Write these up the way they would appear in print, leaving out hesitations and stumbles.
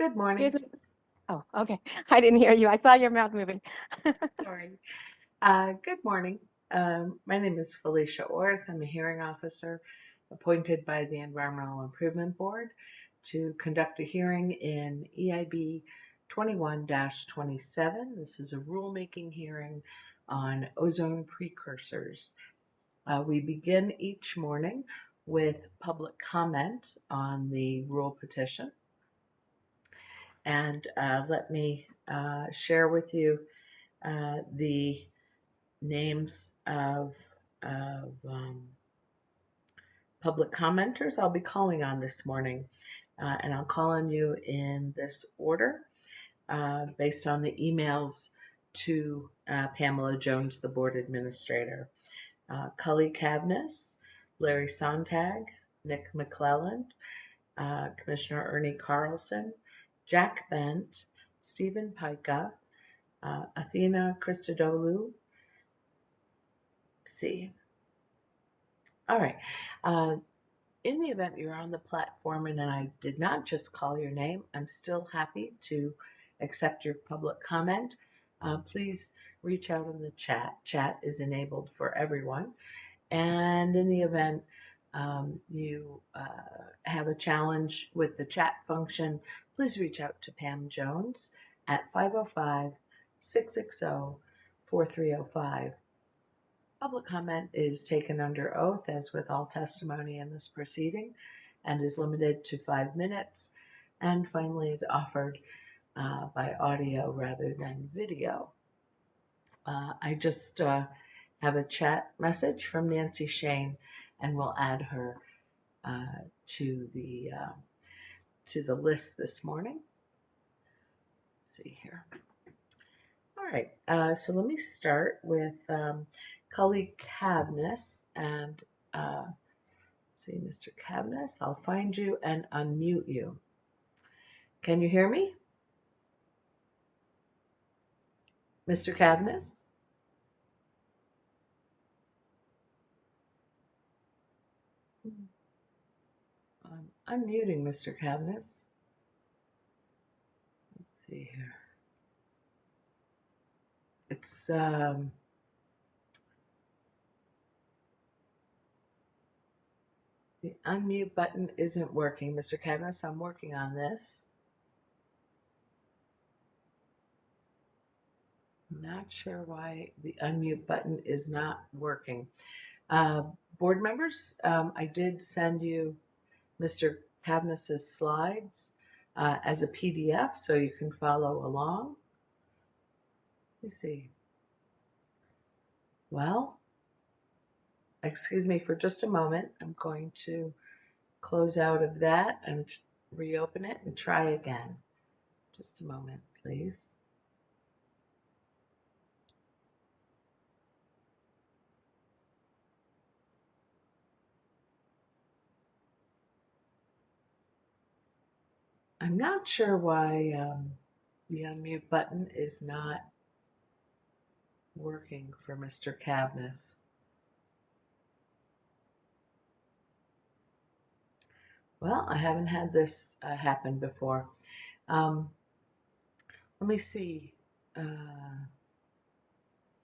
Good morning. Excuse me. Oh, okay. I didn't hear you. I saw your mouth moving. Sorry. Good morning. My name is Felicia Orth. I'm a hearing officer appointed by the Environmental Improvement Board to conduct a hearing in EIB 21-27. This is a rulemaking hearing on ozone precursors. We begin each morning with public comment on the rule petition. And let me share with you the names of public commenters I'll be calling on this morning. And I'll call on you in this order based on the emails to Pamela Jones, the board administrator. Cully Cavness, Larry Sontag, Nick Mcclellan, Commissioner Ernie Carlson, Jack Bent, Stephen Pika, Athena Christodoulou. See. All right. In the event you're on the platform and I did not just call your name, I'm still happy to accept your public comment. Please reach out in the chat. Chat is enabled for everyone. And in the event you have a challenge with the chat function, please reach out to Pam Jones at 505-660-4305. Public comment is taken under oath, as with all testimony in this proceeding, and is limited to 5 minutes, and finally is offered by audio rather than video. I just have a chat message from Nancy Shane, and we'll add her to the list this morning. Let's see here. All right, so let me start with Cully Cavness, and see, Mr. Cavness, I'll find you and unmute you. Can you hear me? Mr. Cavness? I'm unmuting Mr. Cavness. Let's see here. It's the unmute button isn't working, Mr. Cavness. I'm working on this. I'm not sure why the unmute button is not working. Board members, I did send you Mr. Cavness's slides as a PDF so you can follow along. Let me see. Well, excuse me for just a moment. I'm going to close out of that and reopen it and try again. Just a moment, please. I'm not sure why the unmute button is not working for Mr. Cavness. Well, I haven't had this happen before. Let me see. And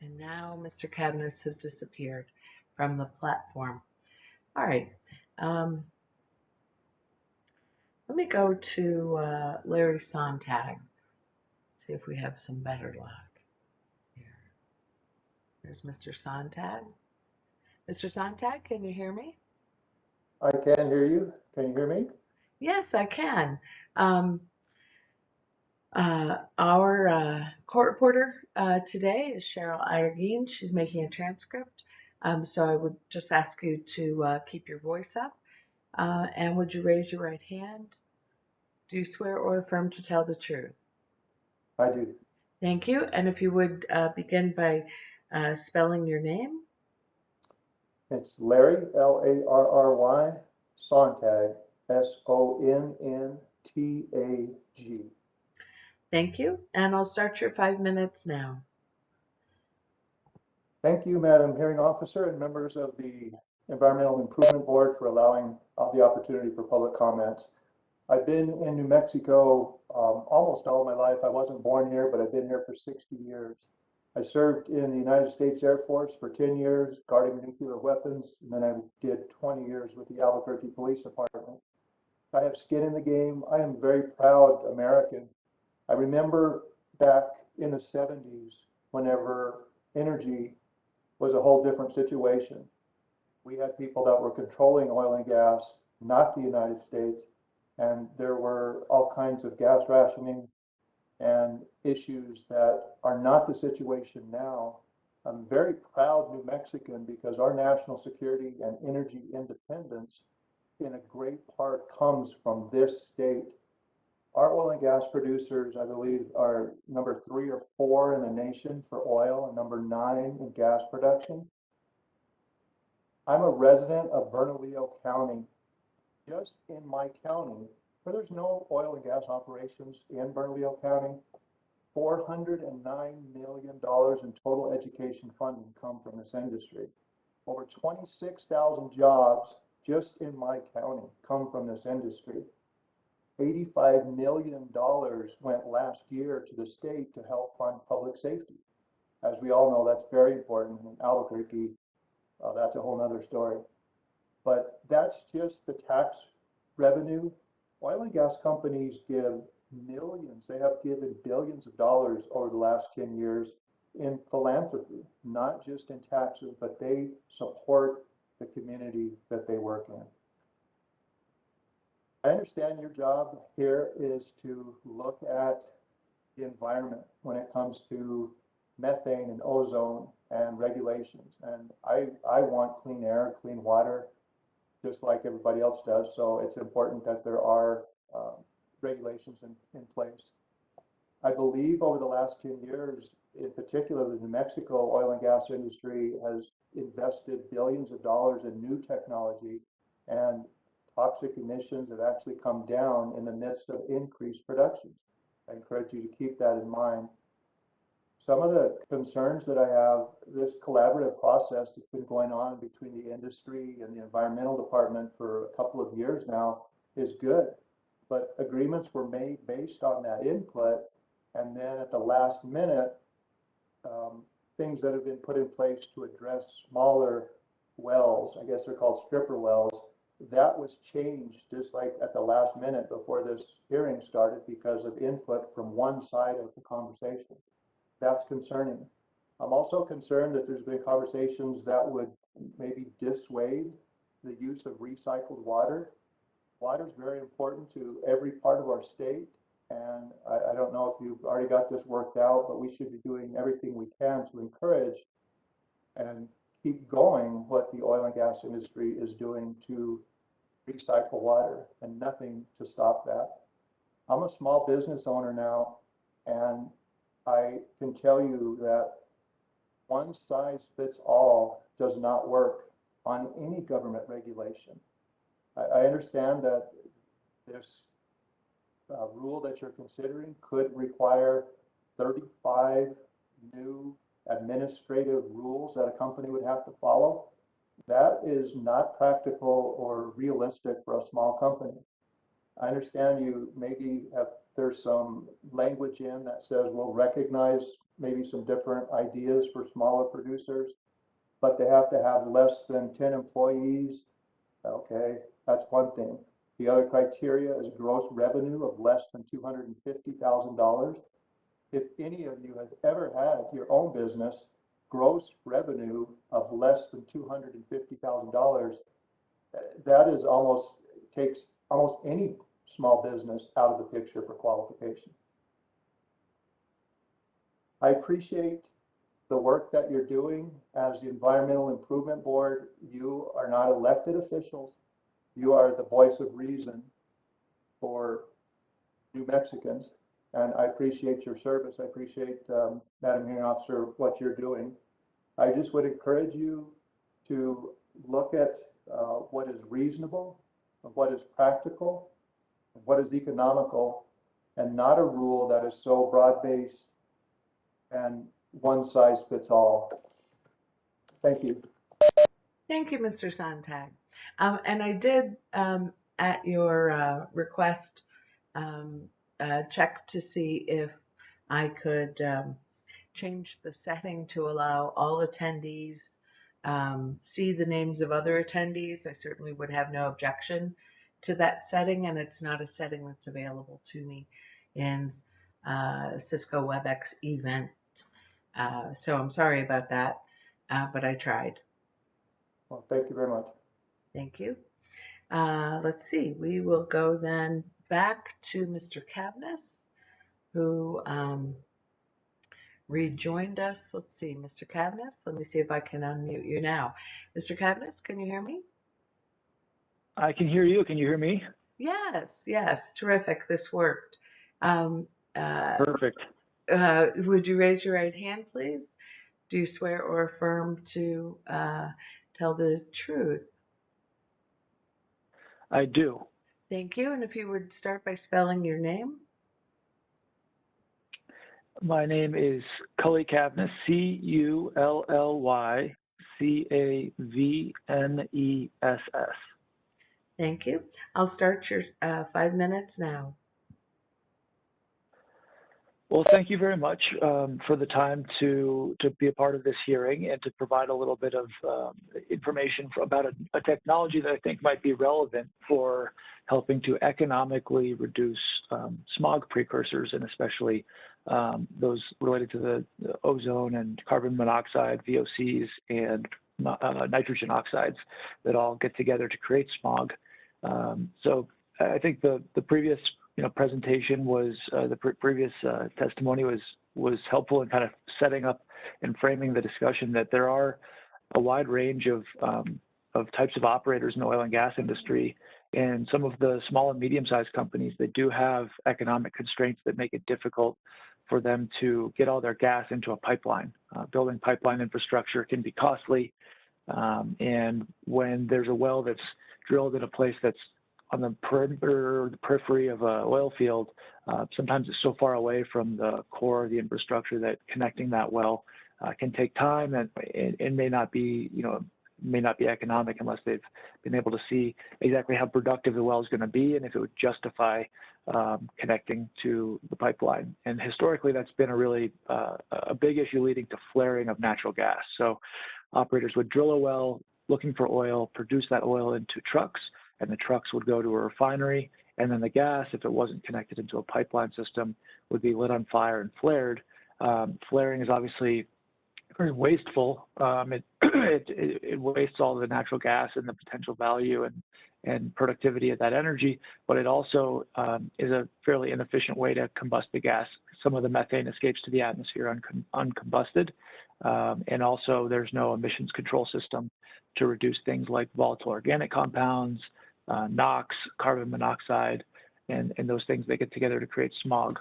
now Mr. Cavness has disappeared from the platform. All right. Let me go to Larry Sontag. See if we have some better luck. Here. There's Mr. Sontag. Mr. Sontag, can you hear me? I can hear you. Can you hear me? Yes, I can. Our court reporter today is Cheryl Irgeen. She's making a transcript. So I would just ask you to keep your voice up. And would you raise your right hand? Do you swear or affirm to tell the truth? I do. Thank you. And if you would begin by spelling your name. It's Larry, Larry, Sontag, Sonnntag. Thank you. And I'll start your 5 minutes now. Thank you, Madam Hearing Officer and members of the Environmental Improvement Board for allowing the opportunity for public comments. I've been in New Mexico almost all of my life. I wasn't born here, but I've been here for 60 years. I served in the United States Air Force for 10 years, guarding nuclear weapons, and then I did 20 years with the Albuquerque Police Department. I have skin in the game. I am a very proud American. I remember back in the 70s, whenever energy was a whole different situation. We had people that were controlling oil and gas, not the United States, and there were all kinds of gas rationing and issues that are not the situation now. I'm very proud New Mexican because our national security and energy independence in a great part comes from this state. Our oil and gas producers, I believe, are number 3 or 4 in the nation for oil and number 9 in gas production. I'm a resident of Bernalillo County. Just in my county, where there's no oil and gas operations in Bernalillo County, $409 million in total education funding come from this industry. Over 26,000 jobs just in my county come from this industry. $85 million went last year to the state to help fund public safety. As we all know, that's very important in Albuquerque. That's a whole nother story. But that's just the tax revenue. Oil and gas companies give millions, they have given billions of dollars over the last 10 years in philanthropy, not just in taxes, but they support the community that they work in. I understand your job here is to look at the environment when it comes to methane and ozone and regulations. And I want clean air, clean water, just like everybody else does. So it's important that there are regulations in place. I believe over the last 10 years, in particular, the New Mexico oil and gas industry has invested billions of dollars in new technology, and toxic emissions have actually come down in the midst of increased production. I encourage you to keep that in mind. Some of the concerns that I have, this collaborative process that's been going on between the industry and the environmental department for a couple of years now is good, but agreements were made based on that input, and then at the last minute, things that have been put in place to address smaller wells, I guess they're called stripper wells, that was changed just like at the last minute before this hearing started because of input from one side of the conversation. That's concerning. I'm also concerned that there's been conversations that would maybe dissuade the use of recycled water. Water is very important to every part of our state, and I don't know if you've already got this worked out, but we should be doing everything we can to encourage and keep going what the oil and gas industry is doing to recycle water, and nothing to stop that. I'm a small business owner now, and I can tell you that one size fits all does not work on any government regulation. I understand that this rule that you're considering could require 35 new administrative rules that a company would have to follow. That is not practical or realistic for a small company. I understand you maybe have, there's some language in that says we'll recognize maybe some different ideas for smaller producers, but they have to have less than 10 employees. Okay, that's one thing. The other criteria is gross revenue of less than $250,000. If any of you have ever had your own business, gross revenue of less than $250,000, that is almost, takes almost any small business out of the picture for qualification. I appreciate the work that you're doing as the Environmental Improvement Board. You are not elected officials. You are the voice of reason for New Mexicans, and I appreciate your service. I appreciate, Madam Hearing Officer, what you're doing. I just would encourage you to look at what is reasonable, what is practical, what is economical, and not a rule that is so broad-based and one size fits all. Thank you. Thank you, Mr. Sontag. And I did, at your request, check to see if I could change the setting to allow all attendees see the names of other attendees. I certainly would have no objection to that setting, and it's not a setting that's available to me in Cisco WebEx event. So I'm sorry about that, but I tried. Well, thank you very much. Thank you. Let's see, we will go then back to Mr. Cavness, who rejoined us. Let's see, Mr. Cavness, let me see if I can unmute you now. Mr. Cavness, can you hear me? I can hear you. Can you hear me? Yes, yes, terrific. This worked. Perfect. Would you raise your right hand, please? Do you swear or affirm to tell the truth? I do. Thank you. And if you would start by spelling your name. My name is Cully Cavness, Cullycavness. Thank you. I'll start your 5 minutes now. Well, thank you very much for the time to be a part of this hearing and to provide a little bit of information about a technology that I think might be relevant for helping to economically reduce smog precursors, and especially those related to the ozone and carbon monoxide, VOCs, and nitrogen oxides that all get together to create smog. So I think the previous presentation was previous testimony was helpful in kind of setting up and framing the discussion that there are a wide range of types of operators in the oil and gas industry, and some of the small and medium-sized companies that do have economic constraints that make it difficult for them to get all their gas into a pipeline. Building pipeline infrastructure can be costly, and when there's a well that's drilled in a place that's on the perimeter or the periphery of an oil field, sometimes it's so far away from the core of the infrastructure that connecting that well can take time, and it may not be, may not be economic unless they've been able to see exactly how productive the well is going to be and if it would justify connecting to the pipeline. And historically, that's been a really a big issue leading to flaring of natural gas. So operators would drill a well looking for oil, produce that oil into trucks, and the trucks would go to a refinery, and then the gas, if it wasn't connected into a pipeline system, would be lit on fire and flared. Flaring is obviously very wasteful. It wastes all the natural gas and the potential value and productivity of that energy, but it also is a fairly inefficient way to combust the gas. Some of the methane escapes to the atmosphere uncombusted, and also there's no emissions control system to reduce things like volatile organic compounds, NOx, carbon monoxide, and those things that get together to create smog.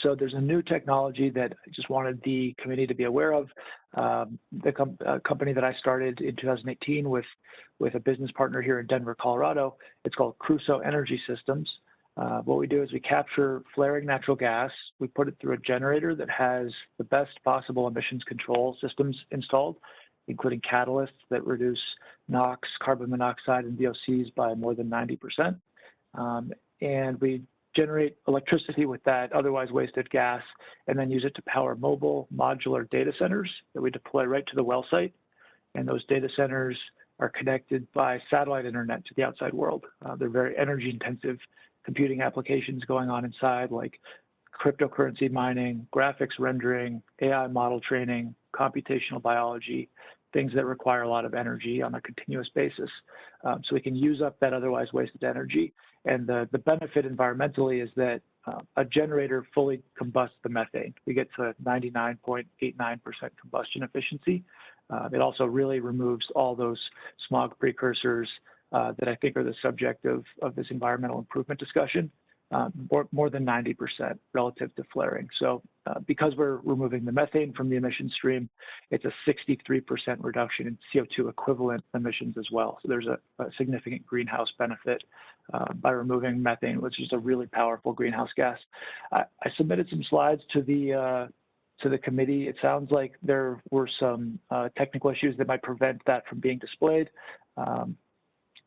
So there's a new technology that I just wanted the committee to be aware of. The company that I started in 2018 with a business partner here in Denver, Colorado, it's called Crusoe Energy Systems. What we do is we capture flaring natural gas, we put it through a generator that has the best possible emissions control systems installed, including catalysts that reduce NOx, carbon monoxide, and VOCs by more than 90%. And we generate electricity with that otherwise wasted gas and then use it to power mobile modular data centers that we deploy right to the well site. And those data centers are connected by satellite internet to the outside world. They're very energy intensive computing applications going on inside, like cryptocurrency mining, graphics rendering, AI model training, computational biology, things that require a lot of energy on a continuous basis. So we can use up that otherwise wasted energy. And the benefit environmentally is that a generator fully combusts the methane. We get to 99.89% combustion efficiency. It also really removes all those smog precursors that I think are the subject of this environmental improvement discussion, more than 90% relative to flaring. So because we're removing the methane from the emission stream, it's a 63% reduction in CO2 equivalent emissions as well. So there's a significant greenhouse benefit by removing methane, which is a really powerful greenhouse gas. I submitted some slides to the committee. It sounds like there were some technical issues that might prevent that from being displayed.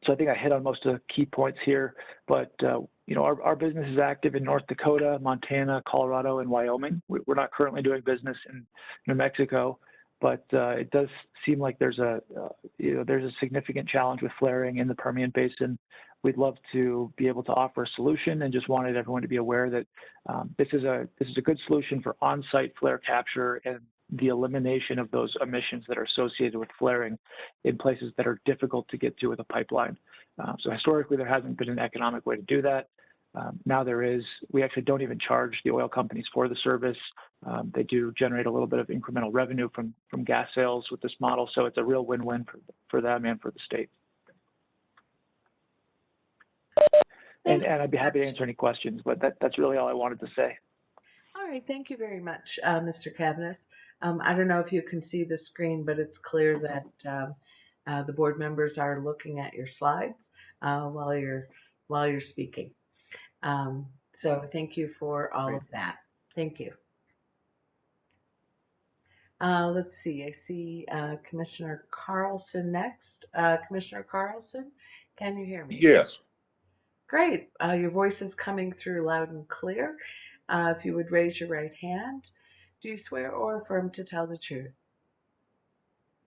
So I think I hit on most of the key points here, but our business is active in North Dakota, Montana, Colorado, and Wyoming. We're not currently doing business in New Mexico, but it does seem like there's a significant challenge with flaring in the Permian Basin. We'd love to be able to offer a solution, and just wanted everyone to be aware that this is a good solution for on-site flare capture and the elimination of those emissions that are associated with flaring in places that are difficult to get to with a pipeline. So historically, there hasn't been an economic way to do that. Now there is. We actually don't even charge the oil companies for the service. They do generate a little bit of incremental revenue from gas sales with this model, so it's a real win-win for them and for the state. And I'd be happy to answer any questions, but that's really all I wanted to say. All right, thank you very much, Mr. Cavness. I don't know if you can see the screen, but it's clear that the board members are looking at your slides while you're speaking. So thank you for all of that. Thank you. Let's see. I see Commissioner Carlson next. Commissioner Carlson, can you hear me? Yes. Great. Your voice is coming through loud and clear. If you would raise your right hand. Do you swear or affirm to tell the truth?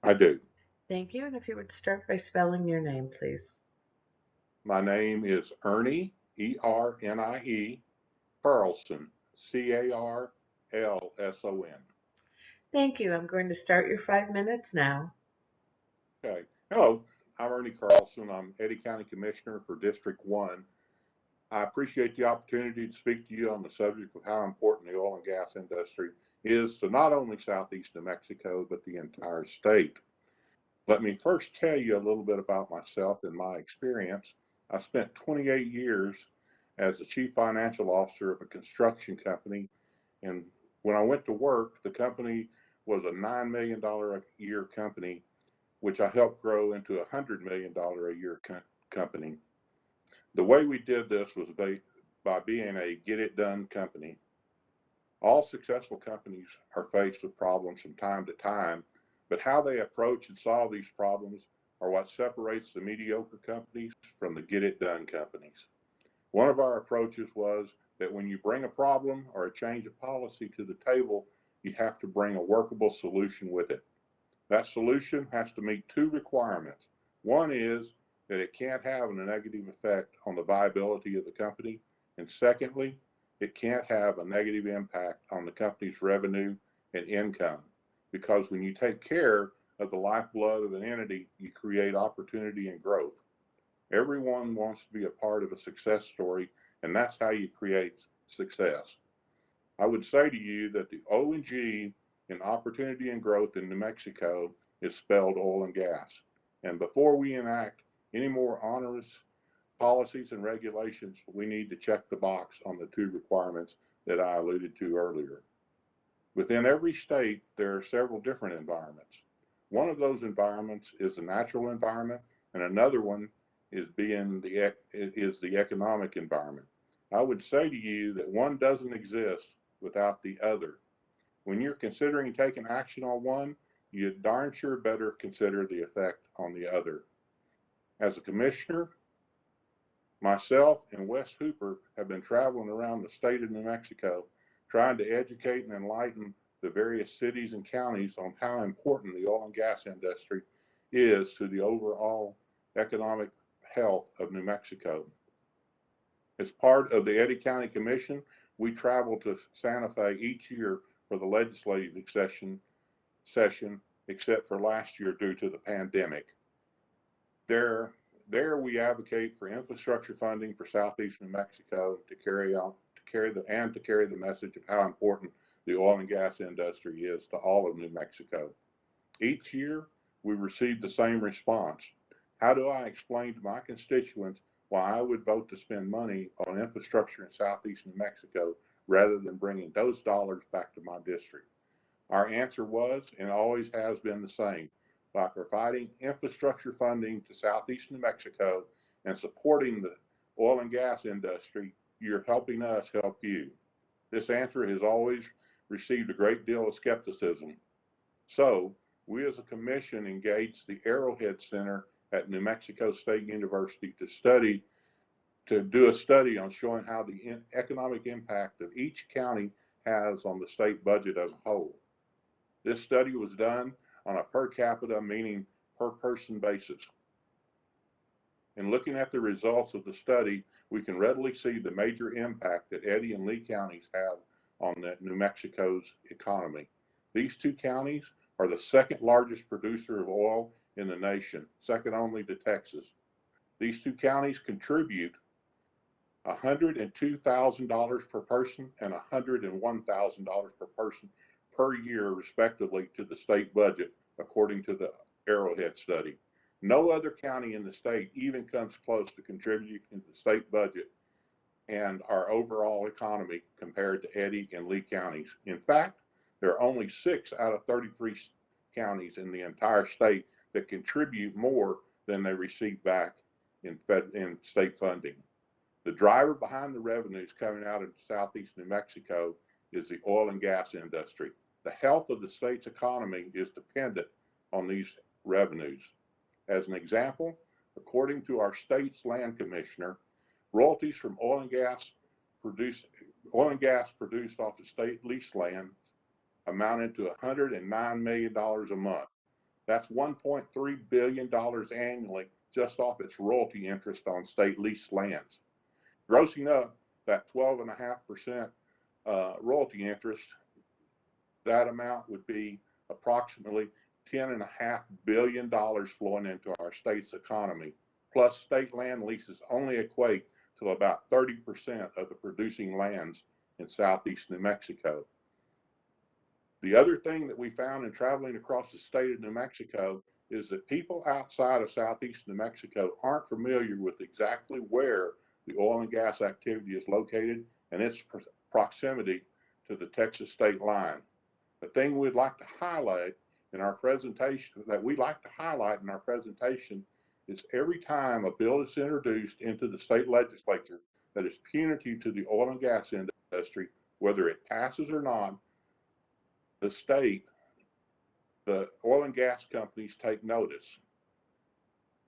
I do. Thank you. And if you would start by spelling your name, please. My name is Ernie, E-R-N-I-E, Carlson, C-A-R-L-S-O-N. Thank you. I'm going to start your 5 minutes now. Okay. Hello, I'm Ernie Carlson. I'm Eddy County Commissioner for District 1. I appreciate the opportunity to speak to you on the subject of how important the oil and gas industry is to not only southeast New Mexico, but the entire state. Let me first tell you a little bit about myself and my experience. I spent 28 years as the chief financial officer of a construction company. And when I went to work, the company was a $9 million a year company, which I helped grow into a $100 million a year company. The way we did this was by being a get it done company. All successful companies are faced with problems from time to time, but how they approach and solve these problems are what separates the mediocre companies from the get it done companies. One of our approaches was that when you bring a problem or a change of policy to the table, you have to bring a workable solution with it. That solution has to meet two requirements. One is that it can't have a negative effect on the viability of the company. And secondly, it can't have a negative impact on the company's revenue and income. Because when you take care of the lifeblood of an entity, you create opportunity and growth. Everyone wants to be a part of a success story, and that's how you create success. I would say to you that the O&G in opportunity and growth in New Mexico is spelled oil and gas. And before we enact any more onerous policies and regulations, we need to check the box on the two requirements that I alluded to earlier. Within every state, there are several different environments. One of those environments is the natural environment, and another one is the economic environment. I would say to you that one doesn't exist without the other. When you're considering taking action on one, you darn sure better consider the effect on the other. As a commissioner, myself and Wes Hooper have been traveling around the state of New Mexico trying to educate and enlighten the various cities and counties on how important the oil and gas industry is to the overall economic health of New Mexico. As part of the Eddy County Commission, we travel to Santa Fe each year for the legislative session, except for last year due to the pandemic. There we advocate for infrastructure funding for Southeast New Mexico to carry the message of how important the oil and gas industry is to all of New Mexico. Each year, we receive the same response. How do I explain to my constituents why I would vote to spend money on infrastructure in Southeast New Mexico rather than bringing those dollars back to my district? Our answer was and always has been the same. By providing infrastructure funding to Southeast New Mexico and supporting the oil and gas industry, you're helping us help you. This answer has always received a great deal of skepticism. So we as a commission engaged the Arrowhead Center at New Mexico State University to do a study on showing how the economic impact of each county has on the state budget as a whole. This study was done on a per capita, meaning per person basis. In looking at the results of the study, we can readily see the major impact that Eddy and Lee counties have on New Mexico's economy. These two counties are the second largest producer of oil in the nation, second only to Texas. These two counties contribute $102,000 per person and $101,000 per person per year, respectively, to the state budget, according to the Arrowhead study. No other county in the state even comes close to contributing to the state budget and our overall economy compared to Eddy and Lee counties. In fact, there are only 6 out of 33 counties in the entire state that contribute more than they receive back in state funding. The driver behind the revenues coming out of southeast New Mexico is the oil and gas industry. The health of the state's economy is dependent on these revenues. As an example, according to our state's land commissioner, royalties from oil and gas produced off of state leased land amounted to $109 million a month. That's $1.3 billion annually just off its royalty interest on state leased lands. Grossing up that 12.5% royalty interest, that amount would be approximately $10.5 billion flowing into our state's economy. Plus, state land leases only equate to about 30% of the producing lands in southeast New Mexico. The other thing that we found in traveling across the state of New Mexico is that people outside of southeast New Mexico aren't familiar with exactly where the oil and gas activity is located and its proximity to the Texas state line. The thing we'd like to highlight in our presentation, is every time a bill is introduced into the state legislature that is punitive to the oil and gas industry, whether it passes or not, the oil and gas companies take notice,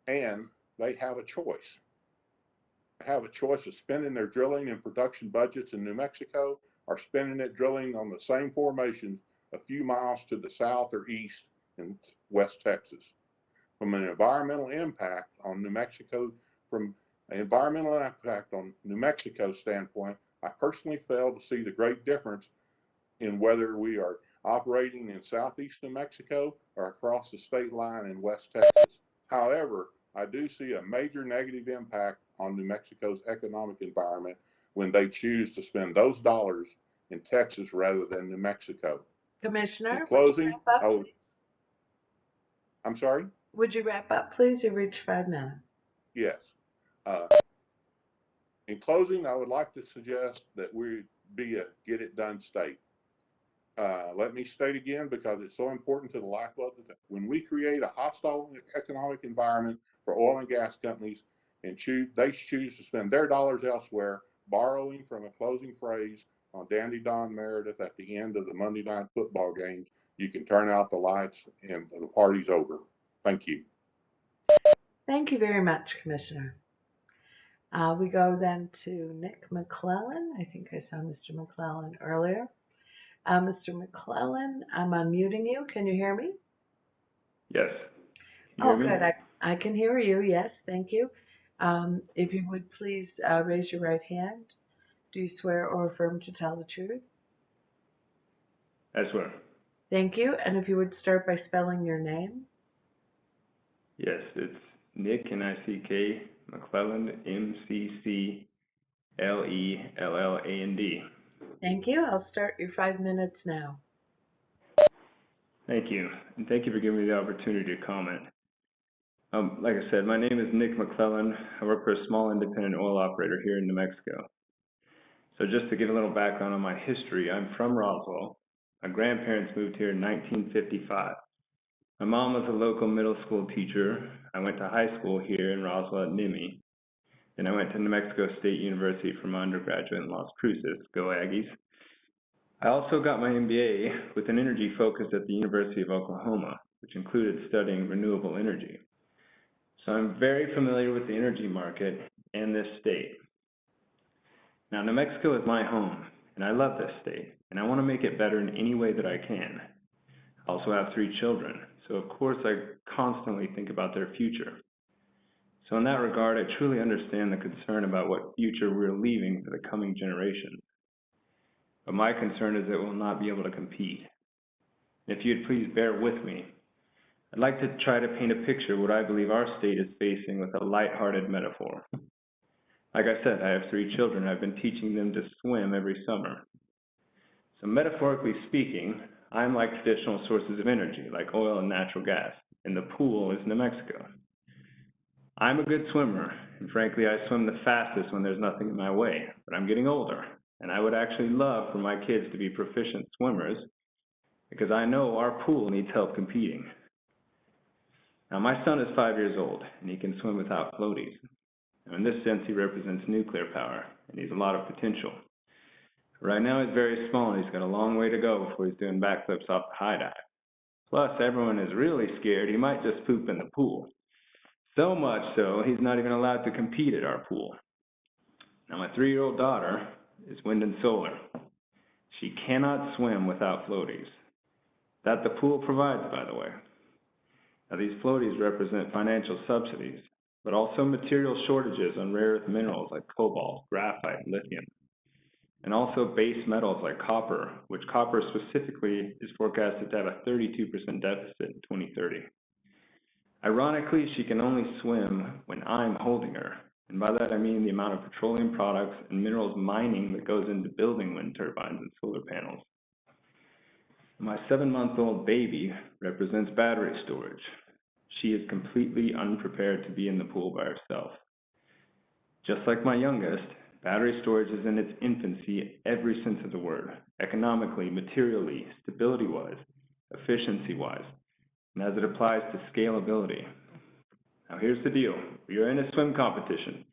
and they have a choice. They have a choice of spending their drilling and production budgets in New Mexico or spending it drilling on the same formation a few miles to the south or east in West Texas. From an environmental impact on New Mexico, standpoint, I personally fail to see the great difference in whether we are operating in southeast New Mexico or across the state line in West Texas. However, I do see a major negative impact on New Mexico's economic environment when they choose to spend those dollars in Texas rather than New Mexico. Commissioner, in closing, would you wrap up, please? I'm sorry? Would you wrap up, please? You reached 5 minutes. Yes. In closing, I would like to suggest that we be a get it done state. Let me state again, because it's so important to the lifeblood, that when we create a hostile economic environment for oil and gas companies and they choose to spend their dollars elsewhere, borrowing from a closing phrase on Dandy Don Meredith at the end of the Monday night football games, you can turn out the lights and the party's over. Thank you. Thank you very much, Commissioner. We go then to Nick Mcclellan. I think I saw Mr. McClellan earlier. Mr. McClellan, I'm unmuting you. Can you hear me? Yes. Oh, good. I can hear you. Yes, thank you. If you would please raise your right hand. Do you swear or affirm to tell the truth? I swear. Thank you. And if you would start by spelling your name. Yes, it's Nick, N-I-C-K, McClellan, M-C-C-L-E-L-L-A-N-D. Thank you. I'll start your 5 minutes now. Thank you, and thank you for giving me the opportunity to comment. Like I said, my name is Nick Mcclellan. I work for a small independent oil operator here in New Mexico. So just to give a little background on my history, I'm from Roswell. My grandparents moved here in 1955. My mom was a local middle school teacher. I went to high school here in Roswell at NIMI. Then I went to New Mexico State University for my undergraduate in Las Cruces. Go Aggies. I also got my MBA with an energy focus at the University of Oklahoma, which included studying renewable energy. So I'm very familiar with the energy market and this state. Now, New Mexico is my home, and I love this state, and I want to make it better in any way that I can. I also have 3 children, so of course I constantly think about their future. So in that regard, I truly understand the concern about what future we're leaving for the coming generations. But my concern is that we'll not be able to compete. If you'd please bear with me, I'd like to try to paint a picture of what I believe our state is facing with a lighthearted metaphor. Like I said, I have 3 children. I've been teaching them to swim every summer. So metaphorically speaking, I'm like traditional sources of energy, like oil and natural gas, and the pool is New Mexico. I'm a good swimmer, and frankly, I swim the fastest when there's nothing in my way, but I'm getting older, and I would actually love for my kids to be proficient swimmers, because I know our pool needs help competing. Now, my son is 5 years old, and he can swim without floaties. Now, in this sense, he represents nuclear power, and he's a lot of potential. Right now, he's very small, and he's got a long way to go before he's doing backflips off the high dive. Plus, everyone is really scared he might just poop in the pool. So much so, he's not even allowed to compete at our pool. Now, my 3-year-old daughter is wind and solar. She cannot swim without floaties. That the pool provides, by the way. Now, these floaties represent financial subsidies, but also material shortages on rare earth minerals like cobalt, graphite, and lithium, and also base metals like copper, which copper specifically is forecasted to have a 32% deficit in 2030. Ironically, she can only swim when I'm holding her, and by that I mean the amount of petroleum products and minerals mining that goes into building wind turbines and solar panels. My 7-month-old baby represents battery storage. She is completely unprepared to be in the pool by herself. Just like my youngest, battery storage is in its infancy every sense of the word, economically, materially, stability-wise, efficiency-wise, and as it applies to scalability. Now here's the deal. We are in a swim competition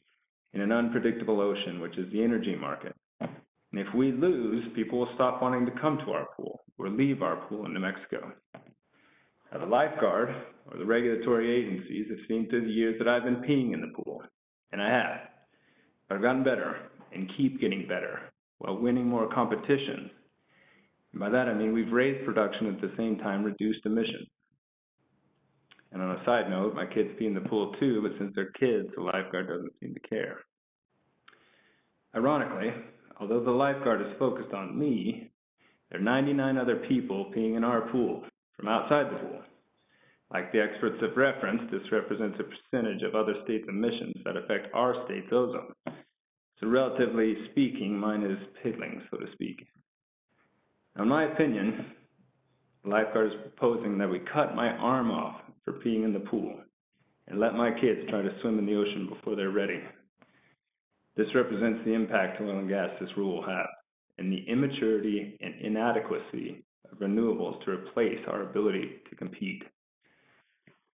in an unpredictable ocean, which is the energy market. And if we lose, people will stop wanting to come to our pool or leave our pool in New Mexico. Now the lifeguard or the regulatory agencies have seen through the years that I've been peeing in the pool, and I have. But I've gotten better and keep getting better while winning more competitions. And by that I mean we've raised production at the same time reduced emissions. And on a side note, my kids pee in the pool too, but since they're kids, the lifeguard doesn't seem to care. Ironically, although the lifeguard is focused on me, there are 99 other people peeing in our pool from outside the pool. Like the experts have referenced, this represents a percentage of other states' emissions that affect our state's ozone. So relatively speaking, mine is piddling, so to speak. Now, in my opinion, the lifeguard is proposing that we cut my arm off for peeing in the pool and let my kids try to swim in the ocean before they're ready. This represents the impact oil and gas this rule will have and the immaturity and inadequacy of renewables to replace our ability to compete.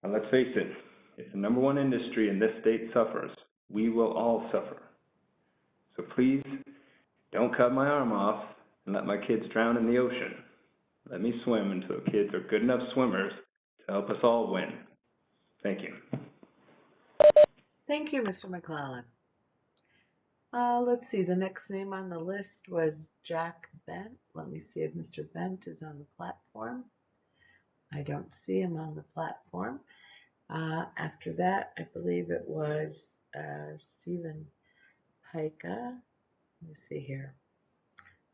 Now let's face it, if the #1 industry in this state suffers, we will all suffer. So please, don't cut my arm off and let my kids drown in the ocean. Let me swim until the kids are good enough swimmers to help us all win. Thank you. Thank you, Mr. Mcclellan. Let's see, the next name on the list was Jack Bent. Let me see if Mr. Bent is on the platform. I don't see him on the platform. After that, I believe it was Stephen Pika. Let me see here.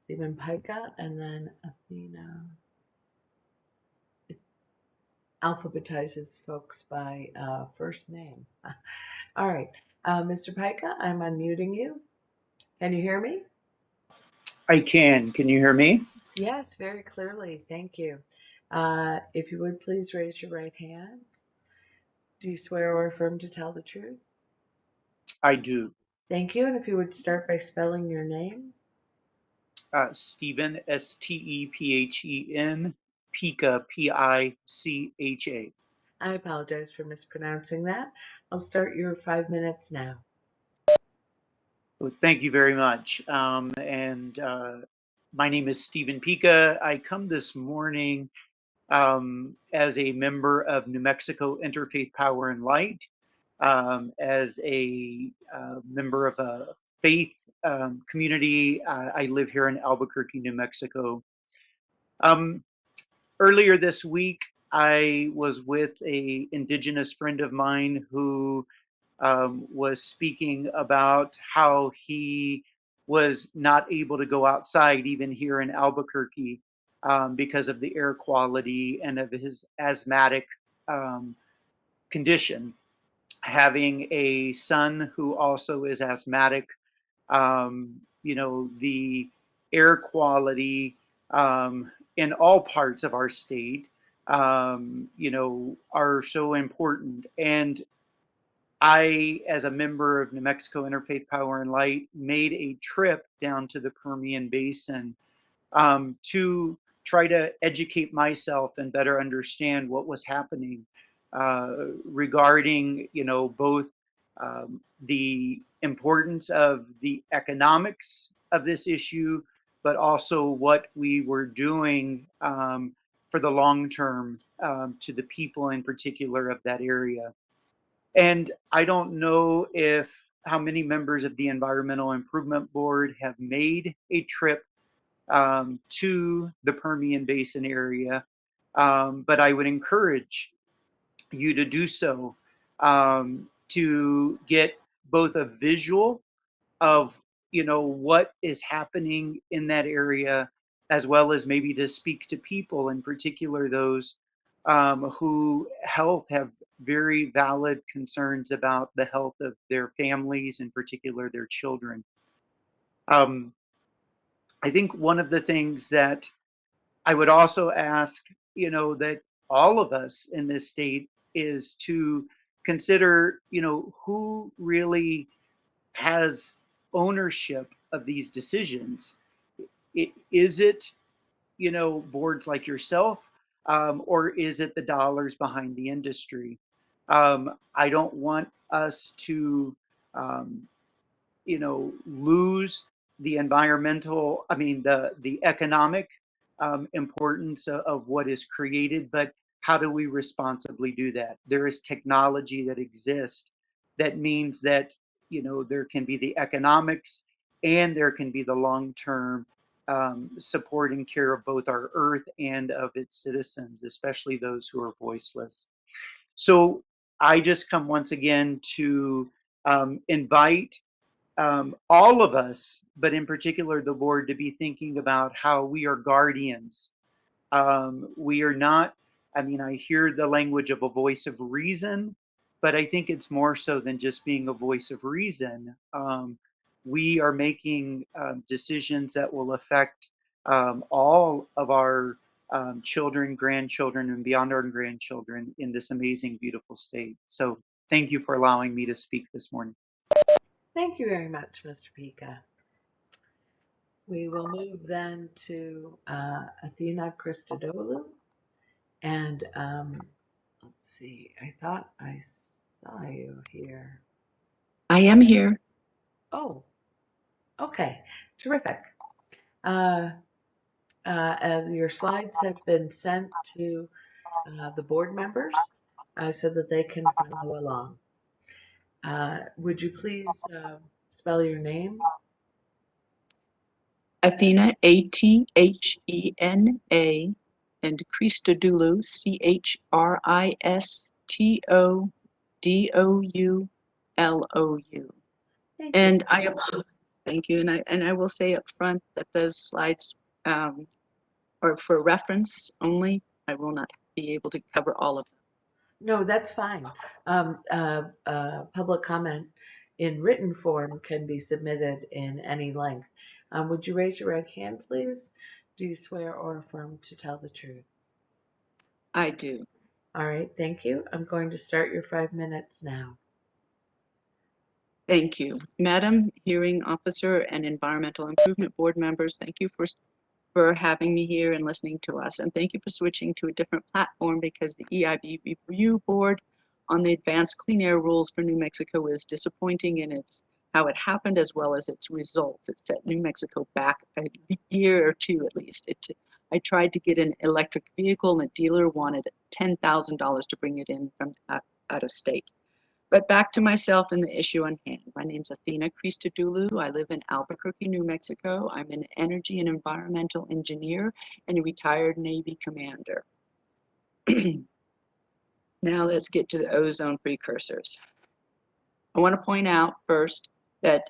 Stephen Pika, and then Athena. It alphabetizes folks by first name. All right, Mr. Pika, I'm unmuting you. Can you hear me? I can. Can you hear me? Yes, very clearly. Thank you. If you would please raise your right hand. Do you swear or affirm to tell the truth? I do. Thank you. And if you would start by spelling your name. Stephen, Stephen, Pika, Picha. I apologize for mispronouncing that. I'll start your 5 minutes now. Well, thank you very much. My name is Stephen Pika. I come this morning as a member of New Mexico Interfaith Power and Light. as a member of a faith community. I live here in Albuquerque, New Mexico. Earlier this week, I was with a indigenous friend of mine who was speaking about how he was not able to go outside even here in Albuquerque because of the air quality and of his asthmatic um, condition. Having a son who also is asthmatic, the air quality in all parts of our state, are so important. And I, as a member of New Mexico Interfaith Power and Light, made a trip down to the Permian Basin to try to educate myself and better understand what was happening regarding, both the importance of the economics of this issue, but also what we were doing for the long term to the people in particular of that area. And I don't know if how many members of the Environmental Improvement Board have made a trip to the Permian Basin area, but I would encourage you to do so to get both a visual of what is happening in that area, as well as maybe to speak to people, in particular those who have very valid concerns about the health of their families, in particular their children. I think one of the things that I would also ask, that all of us in this state is to consider, who really has ownership of these decisions. Is it, boards like yourself, or is it the dollars behind the industry? I don't want us to, um, lose the environmental, the economic importance of what is created, but how do we responsibly do that? There is technology that exists that means that, there can be the economics and there can be the long-term support and care of both our earth and of its citizens, especially those who are voiceless. So I just come once again to invite all of us, but in particular the board, to be thinking about how we are guardians. We are not, I hear the language of a voice of reason, but I think it's more so than just being a voice of reason. We are making decisions that will affect all of our children, grandchildren, and beyond our grandchildren in this amazing, beautiful state. So thank you for allowing me to speak this morning. Thank you very much, Mr. Pika. We will move then to Athena Christodoulou. And let's see, I thought I saw you here. I am here. Oh, okay, terrific. Your slides have been sent to the board members so that they can follow along. Would you please spell your name? Athena, Athena, and Christodoulou, Christodoulou. Thank you. And thank you. And I will say up front that those slides are for reference only. I will not be able to cover all of them. No, that's fine. Public comment in written form can be submitted in any length. Would you raise your right hand, please? Do you swear or affirm to tell the truth? I do. All right, thank you. I'm going to start your 5 minutes now. Thank you. Madam Hearing Officer and Environmental Improvement Board members, thank you for having me here and listening to us. And thank you for switching to a different platform, because the EIB Review Board on the Advanced Clean Air Rules for New Mexico is disappointing in how it happened, as well as its results. It set New Mexico back a year or two at least. I tried to get an electric vehicle and the dealer wanted $10,000 to bring it in from out of state. But back to myself and the issue on hand. My name's Athena Christodoulou. I live in Albuquerque, New Mexico. I'm an energy and environmental engineer and a retired Navy commander. Now let's get to the ozone precursors. I want to point out first that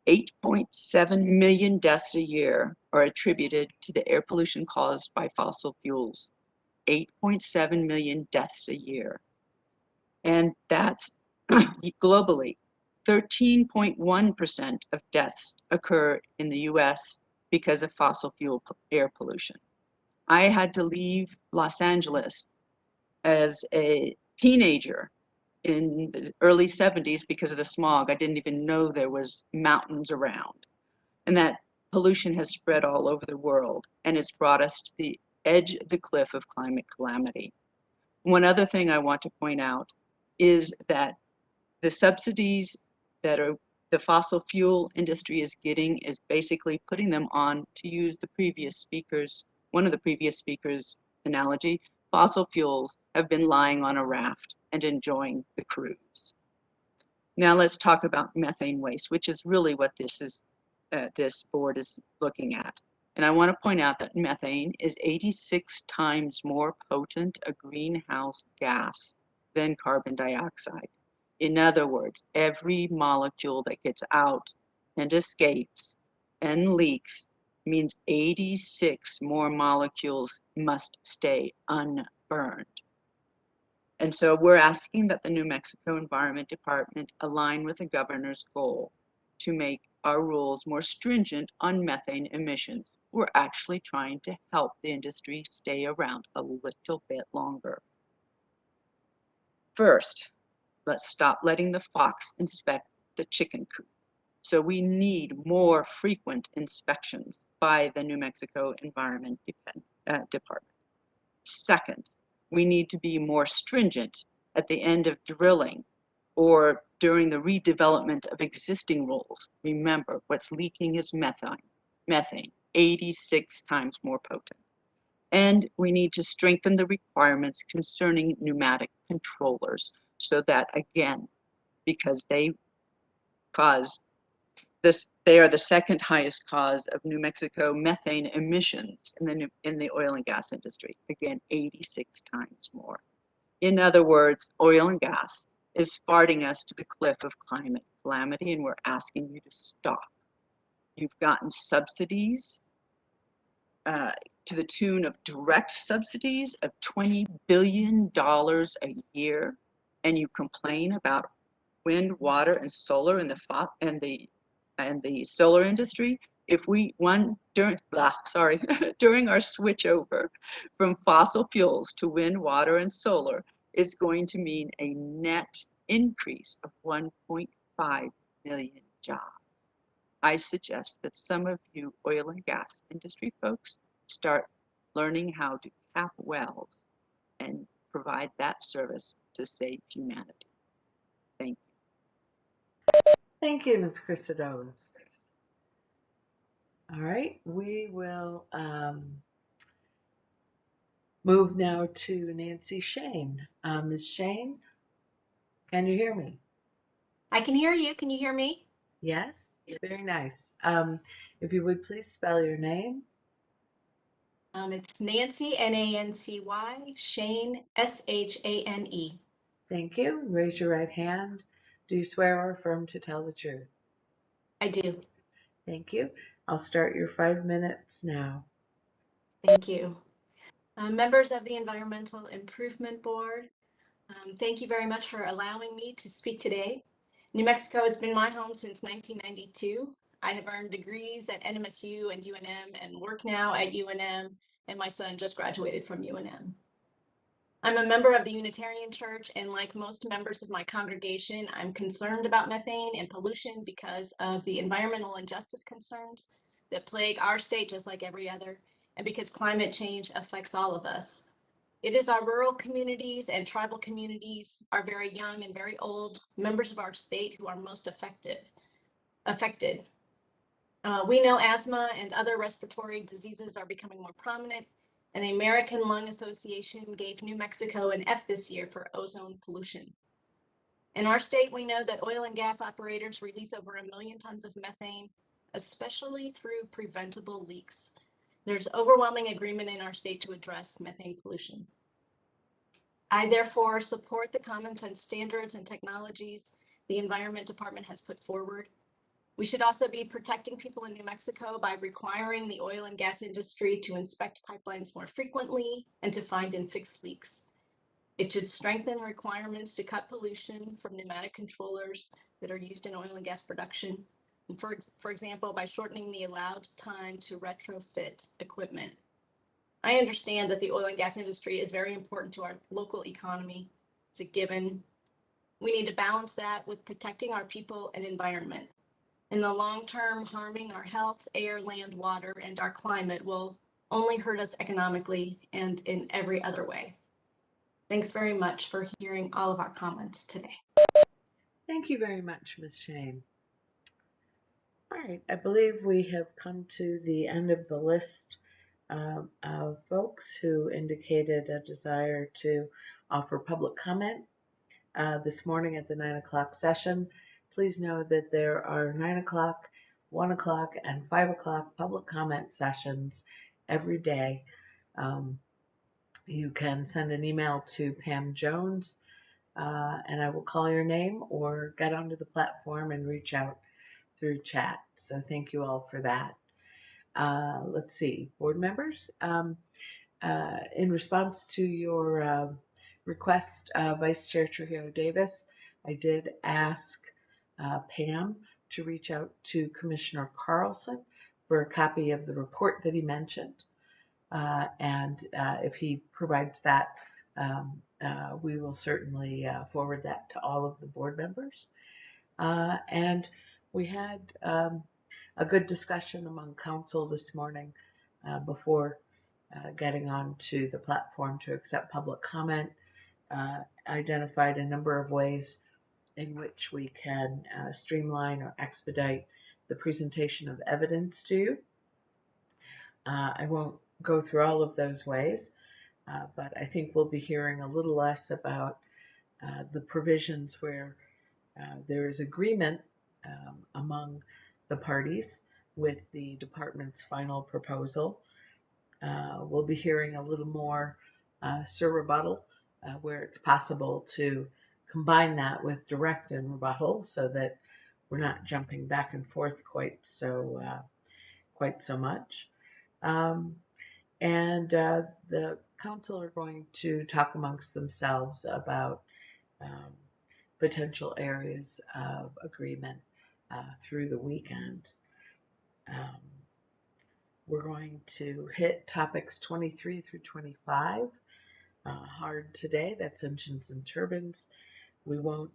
8.7 million deaths a year are attributed to the air pollution caused by fossil fuels. 8.7 million deaths a year. And that's globally. 13.1% of deaths occur in the US because of fossil fuel air pollution. I had to leave Los Angeles as a teenager in the early 70s because of the smog. I didn't even know there was mountains around. And that pollution has spread all over the world, and it's brought us to the edge of the cliff of climate calamity. One other thing I want to point out is that the subsidies that the fossil fuel industry is getting is basically putting them on, to use the previous speakers, one of the previous speakers' analogy, fossil fuels have been lying on a raft and enjoying the cruise. Now let's talk about methane waste, which is really what this board is looking at. And I want to point out that methane is 86 times more potent a greenhouse gas than carbon dioxide. In other words, every molecule that gets out and escapes and leaks means 86 more molecules must stay unburned. And so we're asking that the New Mexico Environment Department align with the governor's goal to make our rules more stringent on methane emissions. We're actually trying to help the industry stay around a little bit longer. First, let's stop letting the fox inspect the chicken coop. So we need more frequent inspections by the New Mexico Environment Department. Second, we need to be more stringent at the end of drilling or during the redevelopment of existing rolls. Remember, what's leaking is methane, 86 times more potent. And we need to strengthen the requirements concerning pneumatic controllers so that, again, because they cause this, they are the second highest cause of New Mexico methane emissions in the oil and gas industry. Again, 86 times more. In other words, oil and gas is farting us to the cliff of climate calamity, and we're asking you to stop. You've gotten subsidies to the tune of direct subsidies of $20 billion a year, and you complain about wind, water, and solar in the solar industry. If we during our switch over from fossil fuels to wind, water, and solar is going to mean a net increase of 1.5 million jobs. I suggest that some of you oil and gas industry folks start learning how to cap wells and provide that service to save humanity. Thank you. Thank you, Ms. Christodoulou. All right, we will move now to Nancy Shane. Ms. Shane, can you hear me? I can hear you. Can you hear me? Yes, very nice. If you would please spell your name. It's Nancy, Nancy, Shane, Shane. Thank you. Raise your right hand. Do you swear or affirm to tell the truth? I do. Thank you. I'll start your 5 minutes now. Thank you. Members of the Environmental Improvement Board, thank you very much for allowing me to speak today. New Mexico has been my home since 1992. I have earned degrees at NMSU and UNM and work now at UNM, and my son just graduated from UNM. I'm a member of the Unitarian Church, and like most members of my congregation, I'm concerned about methane and pollution because of the environmental injustice concerns that plague our state just like every other, and because climate change affects all of us. It is our rural communities and tribal communities, our very young and very old members of our state who are most affected. We know asthma and other respiratory diseases are becoming more prominent, and the American Lung Association gave New Mexico an F this year for ozone pollution. In our state, we know that oil and gas operators release over 1 million tons of methane, especially through preventable leaks. There's overwhelming agreement in our state to address methane pollution. I therefore support the common sense standards and technologies the Environment Department has put forward. We should also be protecting people in New Mexico by requiring the oil and gas industry to inspect pipelines more frequently and to find and fix leaks. It should strengthen requirements to cut pollution from pneumatic controllers that are used in oil and gas production. And for example, by shortening the allowed time to retrofit equipment. I understand that the oil and gas industry is very important to our local economy. It's a given. We need to balance that with protecting our people and environment. In the long term, harming our health, air, land, water, and our climate will only hurt us economically and in every other way. Thanks very much for hearing all of our comments today. Thank you very much, Ms. Shane. All right, I believe we have come to the end of the list of folks who indicated a desire to offer public comment this morning at the 9 o'clock session. Please know that there are 9 o'clock, 1 o'clock, and 5 o'clock public comment sessions every day. You can send an email to Pam Jones, and I will call your name or get onto the platform and reach out through chat. So thank you all for that. Let's see, board members. In response to your request, Vice Chair Trujillo Davis, I did ask Pam to reach out to Commissioner Carlson for a copy of the report that he mentioned. And if he provides that, we will certainly forward that to all of the board members. And we had a good discussion among council this morning before getting on to the platform to accept public comment. Identified a number of ways in which we can streamline or expedite the presentation of evidence to you. I won't go through all of those ways, but I think we'll be hearing a little less about the provisions where there is agreement among the parties with the department's final proposal. We'll be hearing a little more sur rebuttal where it's possible to combine that with direct and rebuttal so that we're not jumping back and forth quite so much. And the council are going to talk amongst themselves about potential areas of agreement through the weekend. We're going to hit topics 23 through 25 hard today. That's engines and turbines. We won't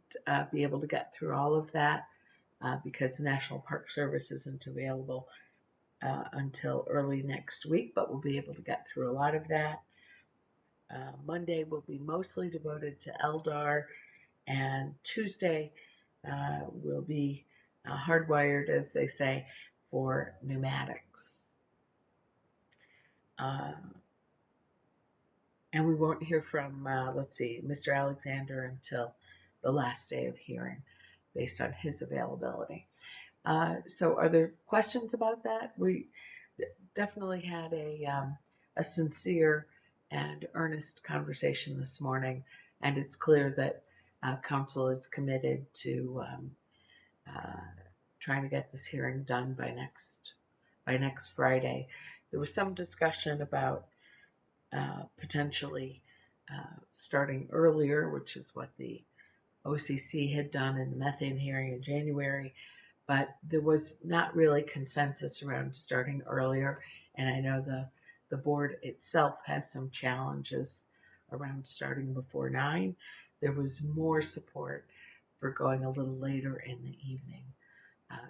be able to get through all of that because the National Park Service isn't available until early next week, but we'll be able to get through a lot of that. Monday will be mostly devoted to LDAR, and Tuesday will be hardwired, as they say, for pneumatics. And we won't hear from, Mr. Alexander until the last day of hearing based on his availability. So are there questions about that? We definitely had a sincere and earnest conversation this morning, and it's clear that council is committed to trying to get this hearing done by next Friday. There was some discussion about potentially starting earlier, which is what the OCC had done in the methane hearing in January, but there was not really consensus around starting earlier, and I know the board itself has some challenges around starting before 9. There was more support for going a little later in the evening,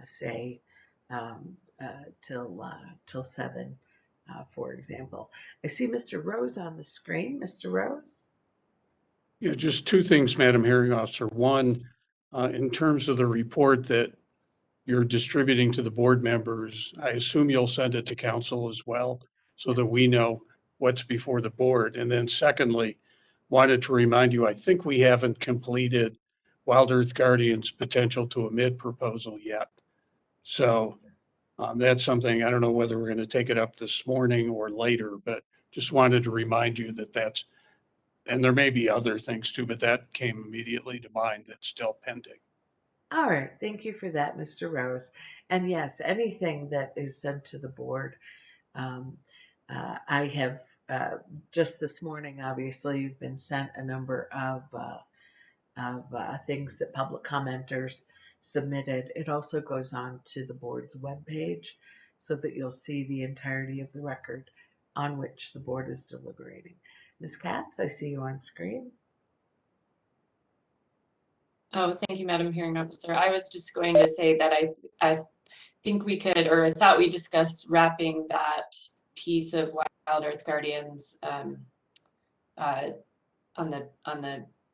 say till 7, for example. I see Mr. Rose on the screen. Mr. Rose? Yeah, just two things, Madam Hearing Officer. One, in terms of the report that you're distributing to the board members, I assume you'll send it to council as well so that we know what's before the board. And then secondly, wanted to remind you, I think we haven't completed Wild Earth Guardian's potential to emit proposal yet. So that's something, I don't know whether we're going to take it up this morning or later, but just wanted to remind you that that's, and there may be other things too, but that came immediately to mind that's still pending. All right, thank you for that, Mr. Rose. And yes, anything that is sent to the board, I have just this morning, obviously, you've been sent a number of things that public commenters submitted. It also goes on to the board's webpage so that you'll see the entirety of the record on which the board is deliberating. Ms. Katz, I see you on screen. Oh, thank you, Madam Hearing Officer. I was just going to say that I think we could, or I thought we discussed wrapping that piece of Wild Earth Guardians on the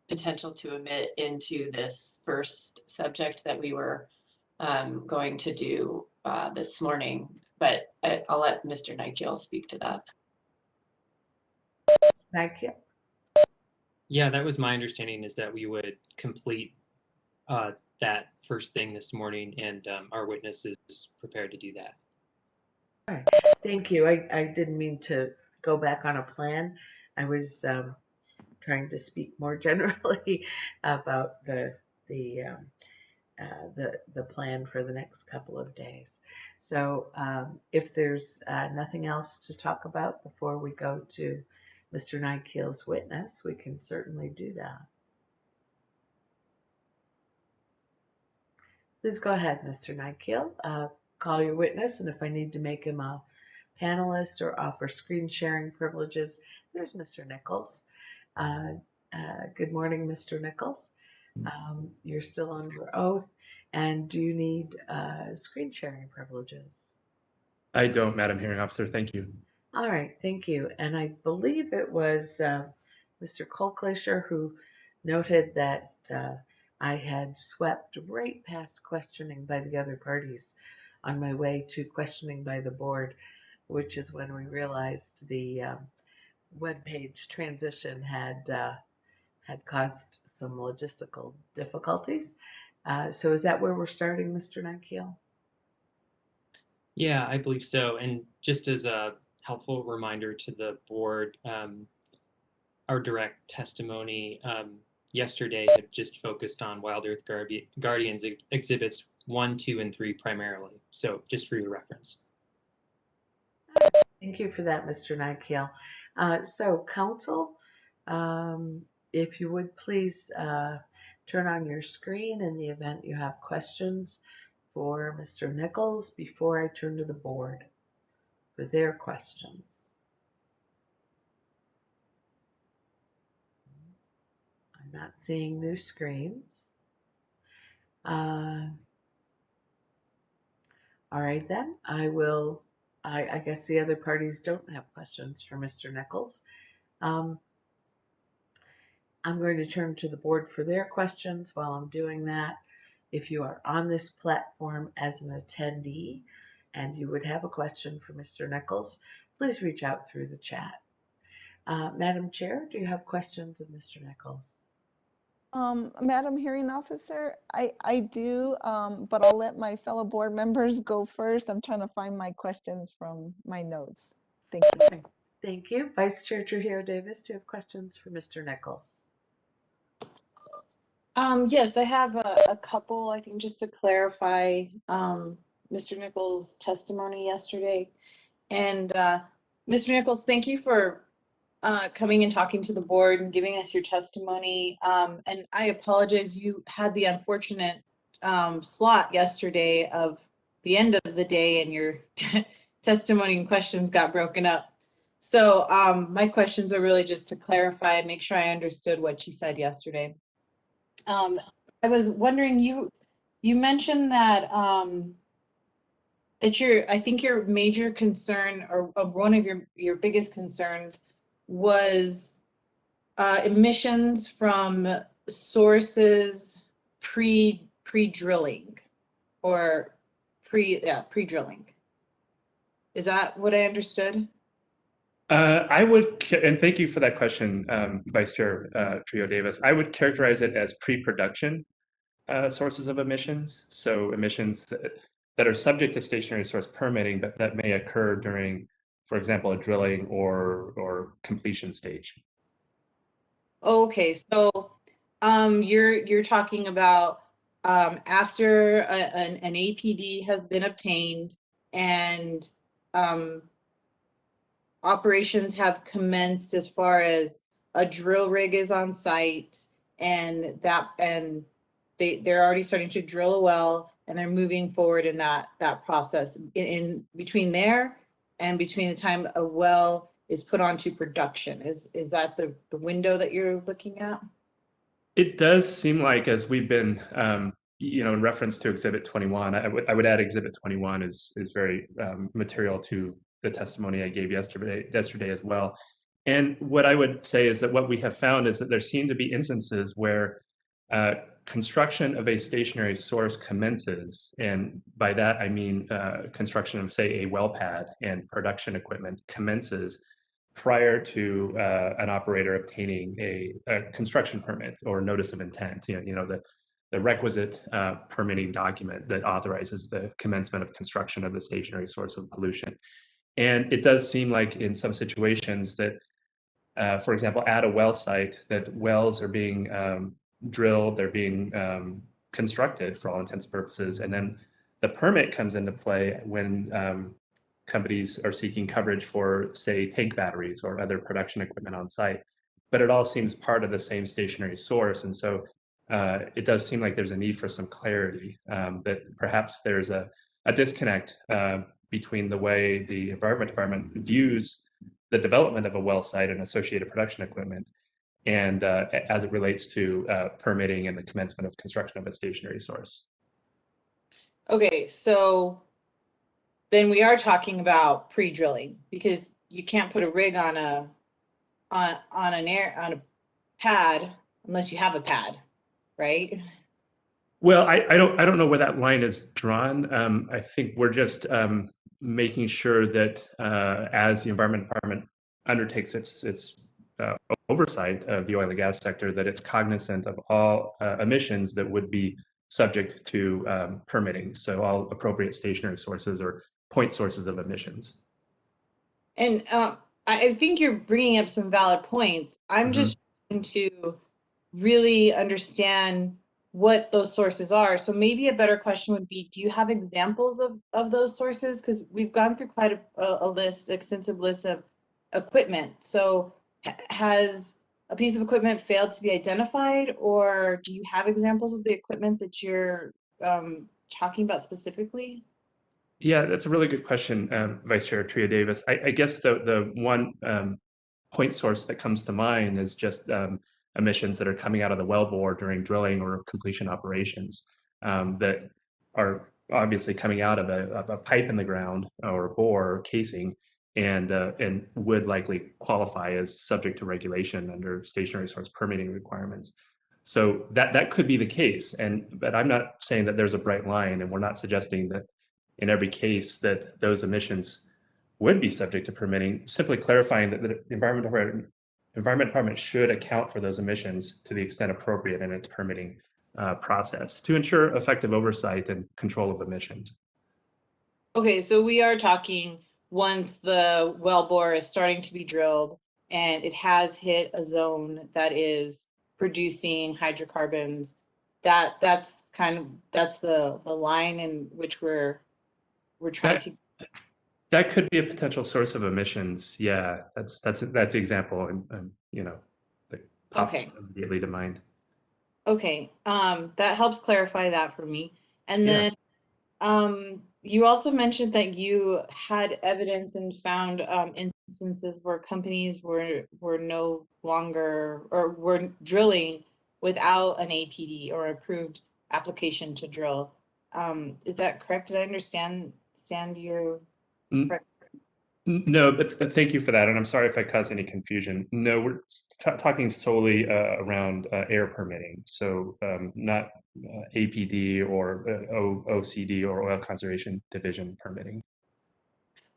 potential to emit into this first subject that we were going to do this morning, but I'll let Mr. Nikhil speak to that. Nikhil? Yeah, that was my understanding, is that we would complete that first thing this morning, and our witness is prepared to do that. All right, thank you. I didn't mean to go back on a plan. I was trying to speak more generally about the plan for the next couple of days. So if there's nothing else to talk about before we go to Mr. Nikhil's witness, we can certainly do that. Please go ahead, Mr. Nikhil. Call your witness, and if I need to make him a panelist or offer screen sharing privileges, there's Mr. Nichols. Good morning, Mr. Nichols. You're still under oath, and do you need screen sharing privileges? I don't, Madam Hearing Officer. Thank you. All right, thank you. And I believe it was Mr. Colclasher who noted that I had swept right past questioning by the other parties on my way to questioning by the board, which is when we realized the webpage transition had caused some logistical difficulties. So is that where we're starting, Mr. Nikhil? Yeah, I believe so. And just as a helpful reminder to the board, our direct testimony yesterday had just focused on Wild Earth Guardians exhibits 1, 2, and 3 primarily. So just for your reference. Thank you for that, Mr. Nikhil. So counsel, if you would please turn on your screen in the event you have questions for Mr. Nichols before I turn to the board for their questions. I'm not seeing new screens. All right then, I guess the other parties don't have questions for Mr. Nichols. I'm going to turn to the board for their questions. While I'm doing that, if you are on this platform as an attendee and you would have a question for Mr. Nichols, please reach out through the chat. Madam Chair, do you have questions of Mr. Nichols? Madam Hearing Officer, I do, but I'll let my fellow board members go first. I'm trying to find my questions from my notes. Thank you. Okay. Thank you. Vice Chair Trujillo Davis, do you have questions for Mr. Nichols? Yes, I have a couple, I think, just to clarify Mr. Nichols' testimony yesterday. And Mr. Nichols, thank you for coming and talking to the board and giving us your testimony. And I apologize, you had the unfortunate slot yesterday of the end of the day, and your testimony and questions got broken up. So my questions are really just to clarify and make sure I understood what you said yesterday. I was wondering, you mentioned that I think your major concern, or one of your biggest concerns, was emissions from sources pre-drilling, or pre-drilling. Is that what I understood? I would, and thank you for that question, Vice Chair Trio Davis. I would characterize it as pre-production. sources of emissions. So emissions that are subject to stationary source permitting, but that may occur during, for example, a drilling or completion stage. Okay, so you're talking about after an APD has been obtained and operations have commenced as far as a drill rig is on site and they're already starting to drill a well and they're moving forward in that process. In between there and between the time a well is put onto production, is that the window that you're looking at? It does seem like, as we've been, in reference to Exhibit 21, I would add Exhibit 21 is very material to the testimony I gave yesterday as well. And what I would say is that what we have found is that there seem to be instances where construction of a stationary source commences, and by that I mean construction of, say, a well pad and production equipment commences prior to an operator obtaining a construction permit or notice of intent. The requisite permitting document that authorizes the commencement of construction of the stationary source of pollution. And it does seem like in some situations that, for example, at a well site, that wells are being drilled, they're being constructed for all intents and purposes, and then the permit comes into play when companies are seeking coverage for, say, tank batteries or other production equipment on site. But it all seems part of the same stationary source, and so it does seem like there's a need for some clarity, that perhaps there's a disconnect between the way the Environment Department views the development of a well site and associated production equipment, and as it relates to permitting and the commencement of construction of a stationary source. Okay, so then we are talking about pre-drilling, because you can't put a rig on a pad unless you have a pad, right? Well, I don't know where that line is drawn. I think we're just making sure that as the Environment Department undertakes its oversight of the oil and gas sector, that it's cognizant of all emissions that would be subject to permitting. So all appropriate stationary sources or point sources of emissions. And I think you're bringing up some valid points. I'm just trying to really understand what those sources are. So maybe a better question would be, do you have examples of those sources? Because we've gone through quite a extensive list of equipment. So has a piece of equipment failed to be identified, or do you have examples of the equipment that you're talking about specifically? Yeah, that's a really good question, Vice Chair Tria Davis. I guess the one point source that comes to mind is just emissions that are coming out of the wellbore during drilling or completion operations that are obviously coming out of a pipe in the ground or a bore or casing, and would likely qualify as subject to regulation under stationary source permitting requirements. So that could be the case, but I'm not saying that there's a bright line, and we're not suggesting that in every case that those emissions would be subject to permitting, simply clarifying that the Environment Department should account for those emissions to the extent appropriate in its permitting process to ensure effective oversight and control of emissions. Okay, so we are talking once the wellbore is starting to be drilled and it has hit a zone that is producing hydrocarbons, that's the line in which we're trying to. That could be a potential source of emissions. Yeah, that's the example, and that pops immediately to mind. Okay, that helps clarify that for me. And then you also mentioned that you had evidence and found instances where companies were no longer, or were drilling without an APD or approved application to drill. Is that correct? Did I understand you correct? No, but thank you for that, and I'm sorry if I caused any confusion. No, we're talking solely around air permitting, so not APD or OCD or Oil Conservation Division permitting.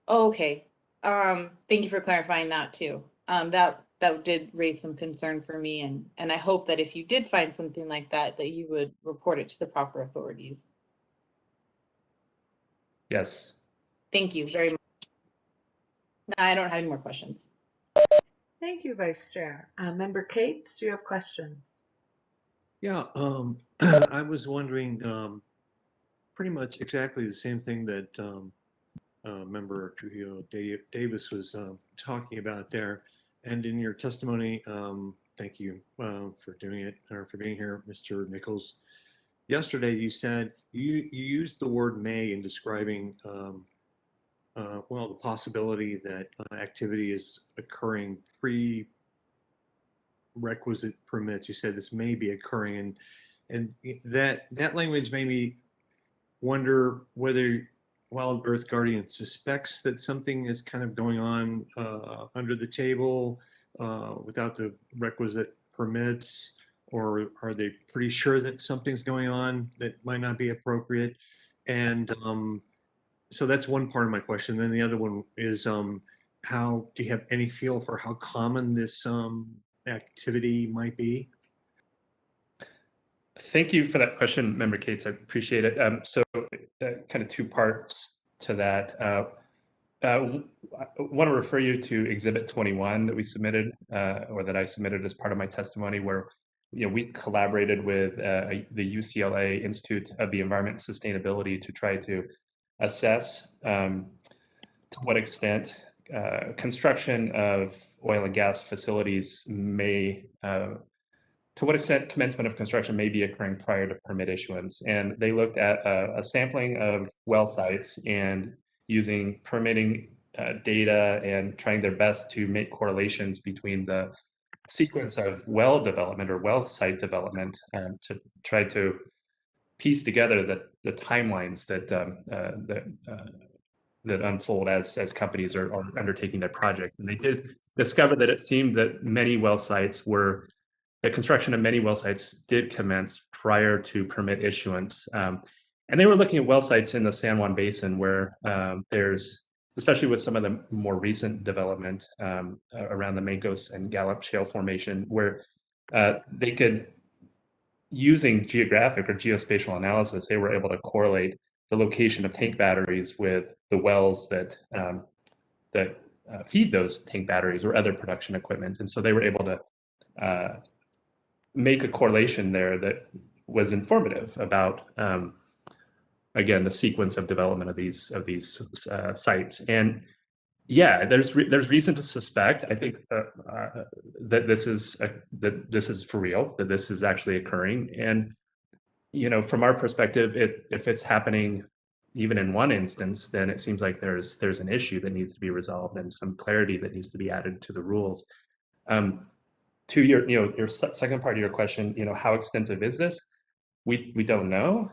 Oh, okay. Thank you for clarifying that too. that did raise some concern for me, and I hope that if you did find something like that, that you would report it to the proper authorities. Yes. Thank you very much. No, I don't have any more questions. Thank you, Vice Chair. Member Cates, do you have questions? Yeah, I was wondering pretty much exactly the same thing that Member Trujillo Davis was talking about there. And in your testimony, thank you for doing it, or for being here, Mr. Nichols. Yesterday, you said you used the word may in describing, well, the possibility that activity is occurring pre-requisite permits. You said this may be occurring, and that language made me wonder whether Wild Earth Guardian suspects that something is kind of going on under the table without the requisite permits, or are they pretty sure that something's going on that might not be appropriate? And so that's one part of my question. Then the other one is, how do you have any feel for how common this activity might be? Thank you for that question, Member Cates. I appreciate it. So kind of two parts to that. I want to refer you to Exhibit 21 that we submitted, or that I submitted as part of my testimony, where we collaborated with the UCLA Institute of the Environment and Sustainability to try to assess to what extent construction of oil and gas facilities may to what extent commencement of construction may be occurring prior to permit issuance. And they looked at a sampling of well sites and using permitting data and trying their best to make correlations between the sequence of well development or well site development to try to piece together the timelines that unfold as companies are undertaking their projects. And they did discover that it seemed that the construction of many well sites did commence prior to permit issuance. And they were looking at well sites in the San Juan Basin where there's, especially with some of the more recent development around the Mancos and Gallup Shale Formation, where they could, using geographic or geospatial analysis, they were able to correlate the location of tank batteries with the wells that feed those tank batteries or other production equipment. And so they were able to make a correlation there that was informative about, again, the sequence of development of these sites. And yeah, there's reason to suspect, I think, that this is for real, that this is actually occurring. And from our perspective, if it's happening even in one instance, then it seems like there's an issue that needs to be resolved and some clarity that needs to be added to the rules. To your second part of your question, how extensive is this? We don't know.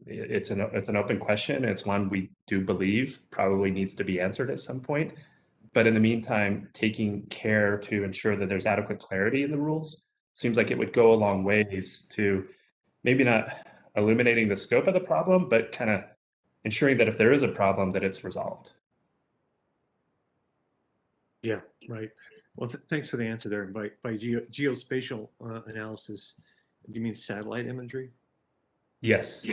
It's an open question. It's one we do believe probably needs to be answered at some point. But in the meantime, taking care to ensure that there's adequate clarity in the rules seems like it would go a long ways to maybe not illuminating the scope of the problem, but kind of ensuring that if there is a problem, that it's resolved. Yeah, right. Well, thanks for the answer there. By geospatial analysis, do you mean satellite imagery? Yes.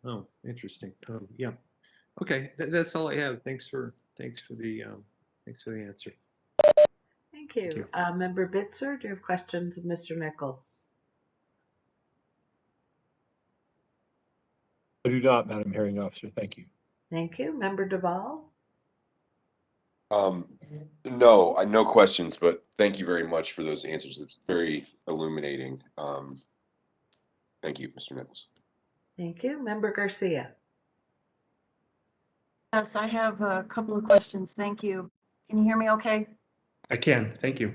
Oh, interesting. Yeah. Okay, that's all I have. Thanks for the answer. Thank you. Member Bitzer, do you have questions of Mr. Nichols? I do not, Madam Hearing Officer. Thank you. Thank you. Member Duvall? No, no questions, but thank you very much for those answers. It's very illuminating. Thank you, Mr. Nichols. Thank you. Member Garcia? Yes, I have a couple of questions. Thank you. Can you hear me okay? I can. Thank you.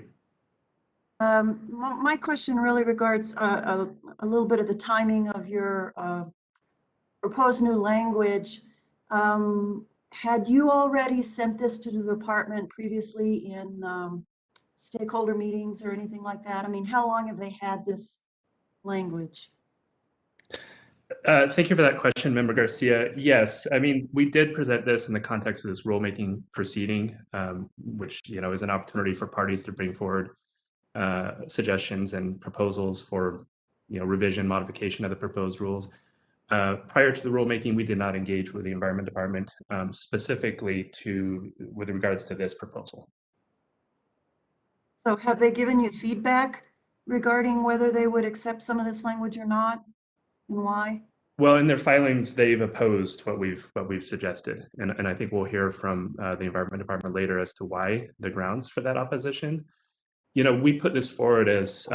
My question really regards a little bit of the timing of your proposed new language. Had you already sent this to the department previously in stakeholder meetings or anything like that? I mean, how long have they had this language? Thank you for that question, Member Garcia. Yes, I mean, we did present this in the context of this rulemaking proceeding, which, is an opportunity for parties to bring forward suggestions and proposals for, revision, modification of the proposed rules. Prior to the rulemaking, we did not engage with the Environment Department specifically with regards to this proposal. So have they given you feedback regarding whether they would accept some of this language or not, and why? Well, in their filings, they've opposed what we've suggested, and I think we'll hear from the Environment Department later as to why the grounds for that opposition. We put this forward as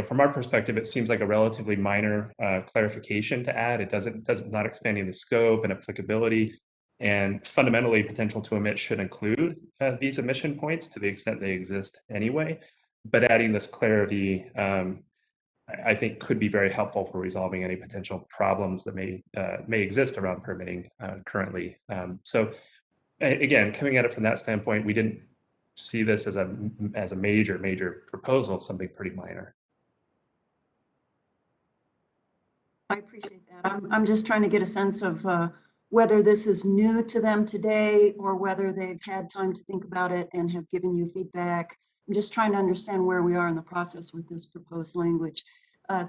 from our perspective, it seems like a relatively minor clarification to add. It does not expanding the scope and applicability, and fundamentally, potential to omit should include these omission points to the extent they exist anyway. But adding this clarity, I think, could be very helpful for resolving any potential problems that may exist around permitting currently. So, again, coming at it from that standpoint, we didn't see this as a major proposal, something pretty minor. I appreciate that. I'm just trying to get a sense of whether this is new to them today or whether they've had time to think about it and have given you feedback. I'm just trying to understand where we are in the process with this proposed language.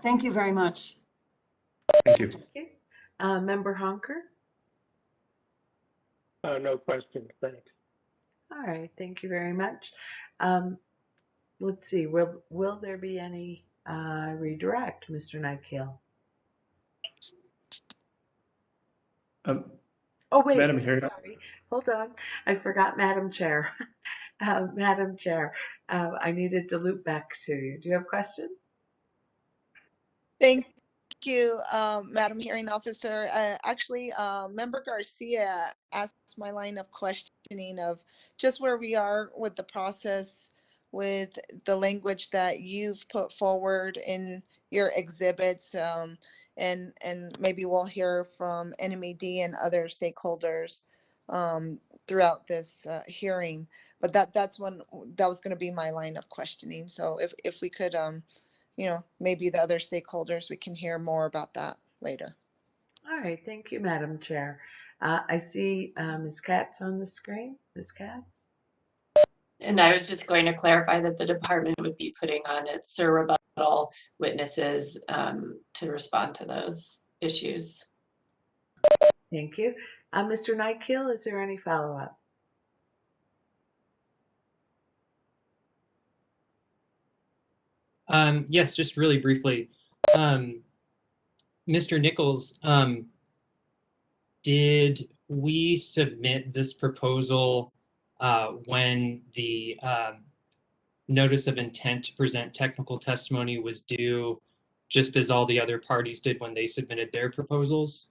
Thank you very much. Thank you. Thank you. Member Honker? No questions, thanks. All right, thank you very much. Let's see, will there be any redirect, Mr. Nikhil? Oh, wait, Madam Chair. sorry. Hold on. I forgot Madam Chair. Madam Chair, I needed to loop back to you. Do you have a question? Thank you, Madam Hearing Officer. Actually, Member Garcia asked my line of questioning of just where we are with the process with the language that you've put forward in your exhibits, and maybe we'll hear from NMED and other stakeholders throughout this hearing. But that was going to be my line of questioning. So if we could, maybe the other stakeholders, we can hear more about that later. All right, thank you, Madam Chair. I see Ms. Katz on the screen. Ms. Katz? And I was just going to clarify that the department would be putting on its rebuttal witnesses to respond to those issues. Thank you. Mr. Nikhil, is there any follow-up? Yes, just really briefly. Mr. Nichols, did we submit this proposal when the notice of intent to present technical testimony was due, just as all the other parties did when they submitted their proposals?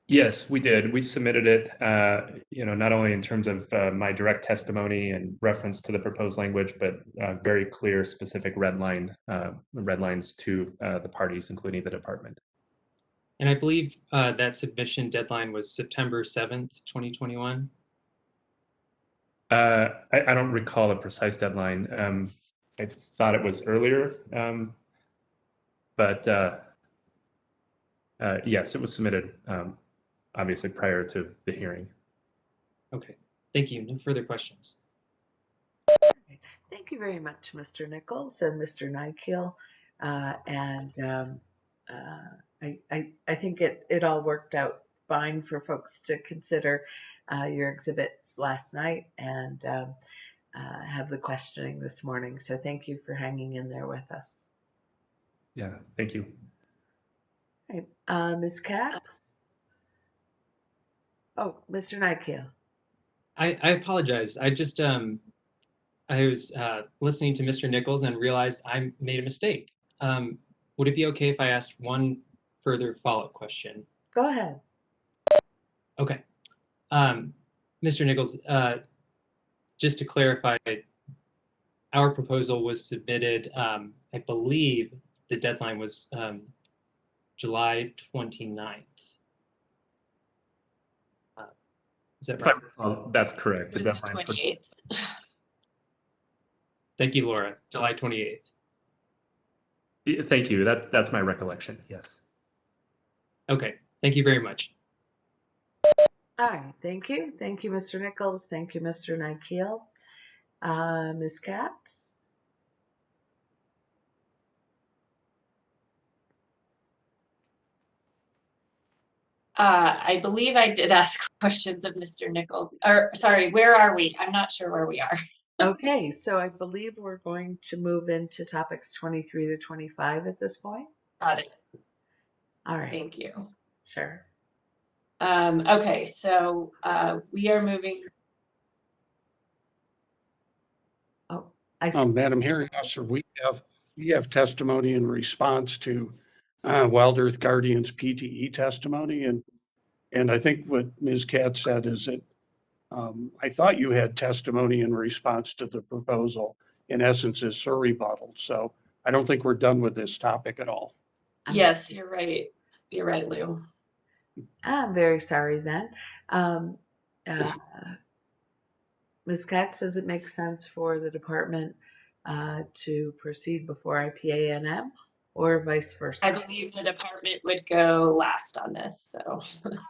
Yes, we did. We submitted it, not only in terms of my direct testimony and reference to the proposed language, but very clear, specific red lines to the parties, including the department. And I believe that submission deadline was September 7th, 2021. I don't recall a precise deadline. I thought it was earlier, but yes, it was submitted. Obviously prior to the hearing. Okay, thank you. No further questions. Thank you very much, Mr. Nichols and Mr. Nikhil. I think it all worked out fine for folks to consider your exhibits last night and have the questioning this morning. So thank you for hanging in there with us. Yeah, thank you. Right. Ms. Katz? Oh, Mr. Nikhil. I apologize. I just I was listening to Mr. Nichols and realized I made a mistake. Would it be okay if I asked one further follow-up question? Go ahead. Okay. Mr. Nichols, just to clarify, our proposal was submitted, I believe the deadline was July 29th. Is that right? That's correct. The deadline 28th. Thank you, Laura. July 28th. Thank you. That's my recollection. Yes. Okay, thank you very much. All right, thank you. Thank you, Mr. Nichols. Thank you, Mr. Nikhil. Ms. Katz? I believe I did ask questions of Mr. Nichols, or sorry, where are we? I'm not sure where we are. Okay, so I believe we're going to move into topics 23 to 25 at this point. Got it. All right. Thank you. Sure. Okay, so we are moving. Oh, I see. Madam Hearing Officer, we have testimony in response to Wild Earth Guardian's PTE testimony, and I think what Ms. Katz said is that I thought you had testimony in response to the proposal, in essence, is Sir rebuttal. So I don't think we're done with this topic at all. Yes, you're right. You're right, Lou. I'm very sorry then. Ms. Katz, does it make sense for the department to proceed before IPA&M or vice versa? I believe the department would go last on this, so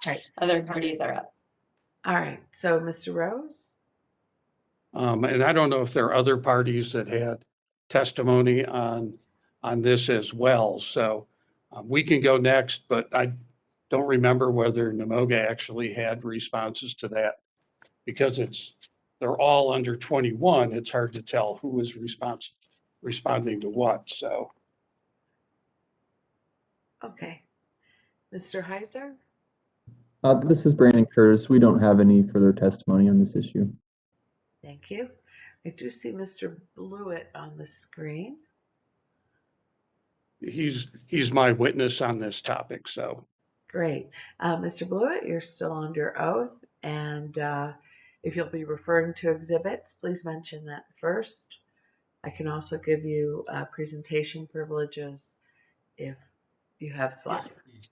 Right. other parties are up. All right, so Mr. Rose? And I don't know if there are other parties that had testimony on this as well. So we can go next, but I don't remember whether NMOGA actually had responses to that because they're all under 21. It's hard to tell who is responding to what. So. Okay. Mr. Heiser? This is Brandon Curtis. We don't have any further testimony on this issue. Thank you. I do see Mr. Blewett on the screen. He's my witness on this topic, so. Great. Mr. Blewett, you're still under oath, and if you'll be referring to exhibits, please mention that first. I can also give you presentation privileges if you have slides. Yes, please.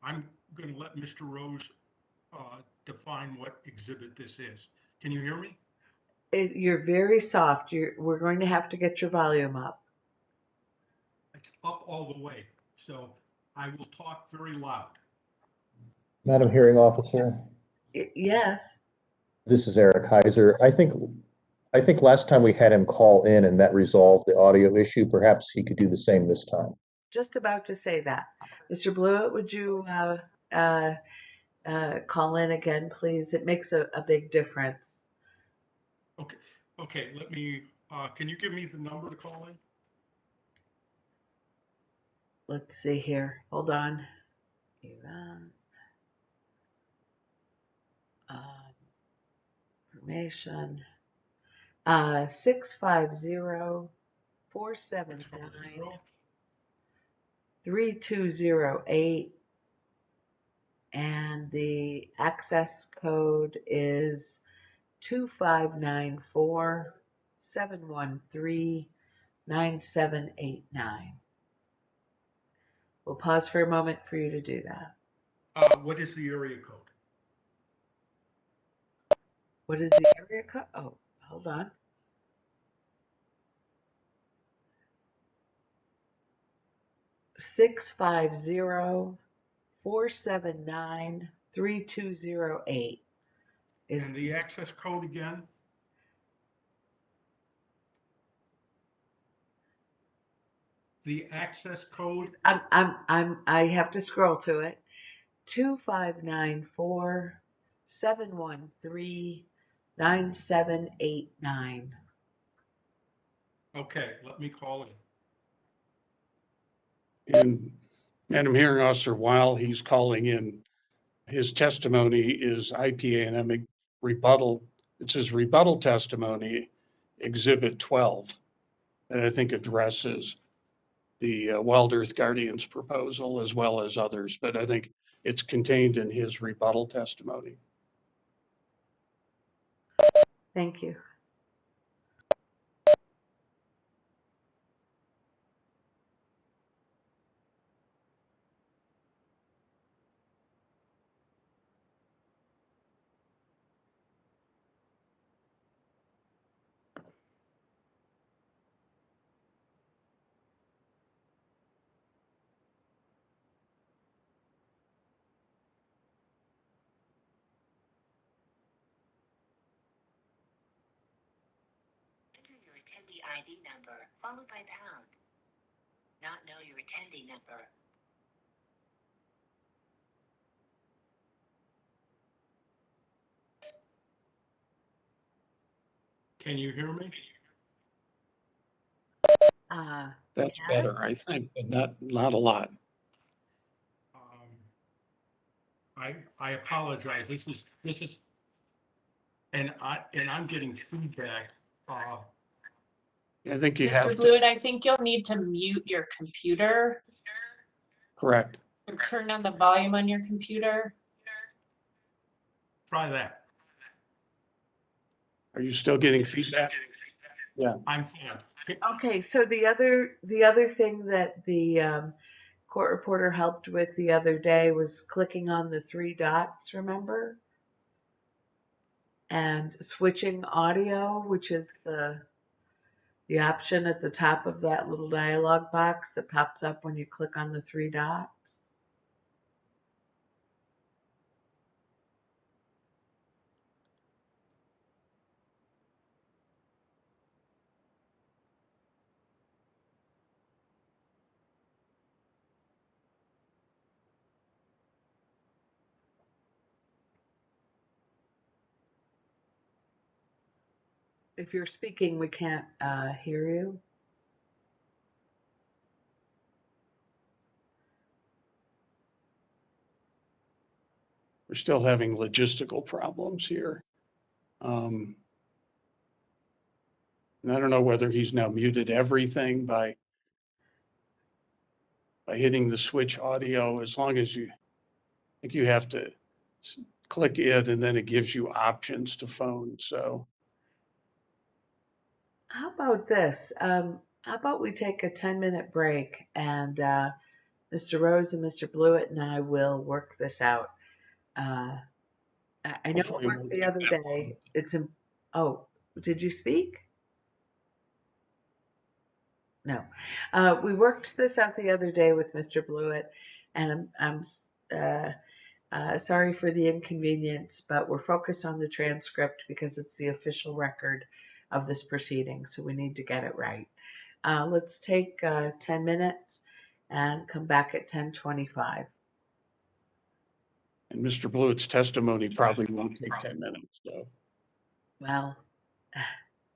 I'm going to let Mr. Rose define what exhibit this is. Can you hear me? You're very soft. We're going to have to get your volume up. It's up all the way, so I will talk very loud. Madam Hearing Officer, Yes. this is Eric Heiser. I think last time we had him call in and that resolved the audio issue. Perhaps he could do the same this time. Just about to say that. Mr. Blewett, would you call in again, please? It makes a big difference. Okay, let me, can you give me the number to call in? Let's see here. Hold on. Information. 650-479-3208. And the access code is 2594-713-9789. We'll pause for a moment for you to do that. What is the area code? What is the area code? Oh, hold on. Six 479-3208. And the access code again? The access code? I have to scroll to it. 2594-713-9789. Okay, let me call in. And Madam Hearing Officer, while he's calling in, his testimony is IPA&M rebuttal. It's his rebuttal testimony, Exhibit 12, that I think addresses the Wild Earth Guardian's proposal as well as others, but I think it's contained in his rebuttal testimony. Thank you. ID number followed by pound. Not know your attendee number. Can you hear me? That's Yes. better, I think, but not a lot. I apologize. This is, and I'm getting feedback. I think you Mr. have to, Blewett, I think you'll need to mute your computer correct. or turn on the volume on your computer. Try that. Are you still getting feedback? Yeah. I'm fine. Okay, so the other thing that the court reporter helped with the other day was clicking on the three dots, remember? And switching audio, which is the option at the top of that little dialog box that pops up when you click on the three dots. If you're speaking, we can't hear you. We're still having logistical problems here. And I don't know whether he's now muted everything by hitting the switch audio. As long as I think you have to click it and then it gives you options to phone. So How about this? How about we take a 10-minute break and Mr. Rose and Mr. Blewett and I will work this out. I know it hopefully it worked won't the take other that long. day. Oh, did you speak? No. We worked this out the other day with Mr. Blewett, and I'm sorry for the inconvenience, but we're focused on the transcript because it's the official record of this proceeding, so we need to get it right. Let's take 10 minutes and come back at 10:25. And Mr. Blewett's testimony probably won't take 10 minutes. So, Well,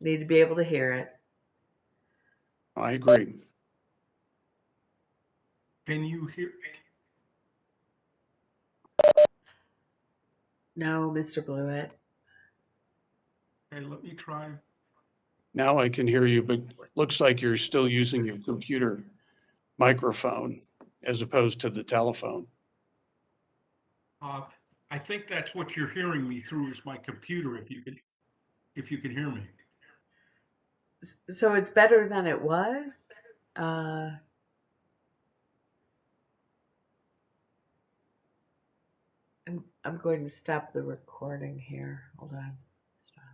need to be able to hear it. I agree. Can you hear? No, Mr. Blewett. Okay, let me try. Now I can hear you, but looks like you're still using your computer microphone as opposed to the telephone. I think that's what you're hearing me through is my computer. If you can hear me. So it's better than it was. I'm going to stop the recording here. Hold on. Stop.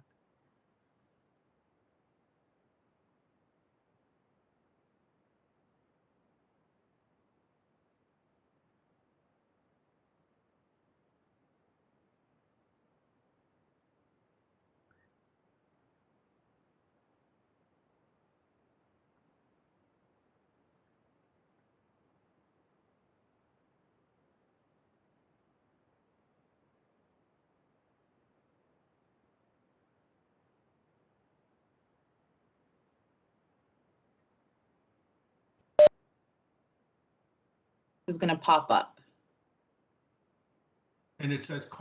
Is going to pop up. And it says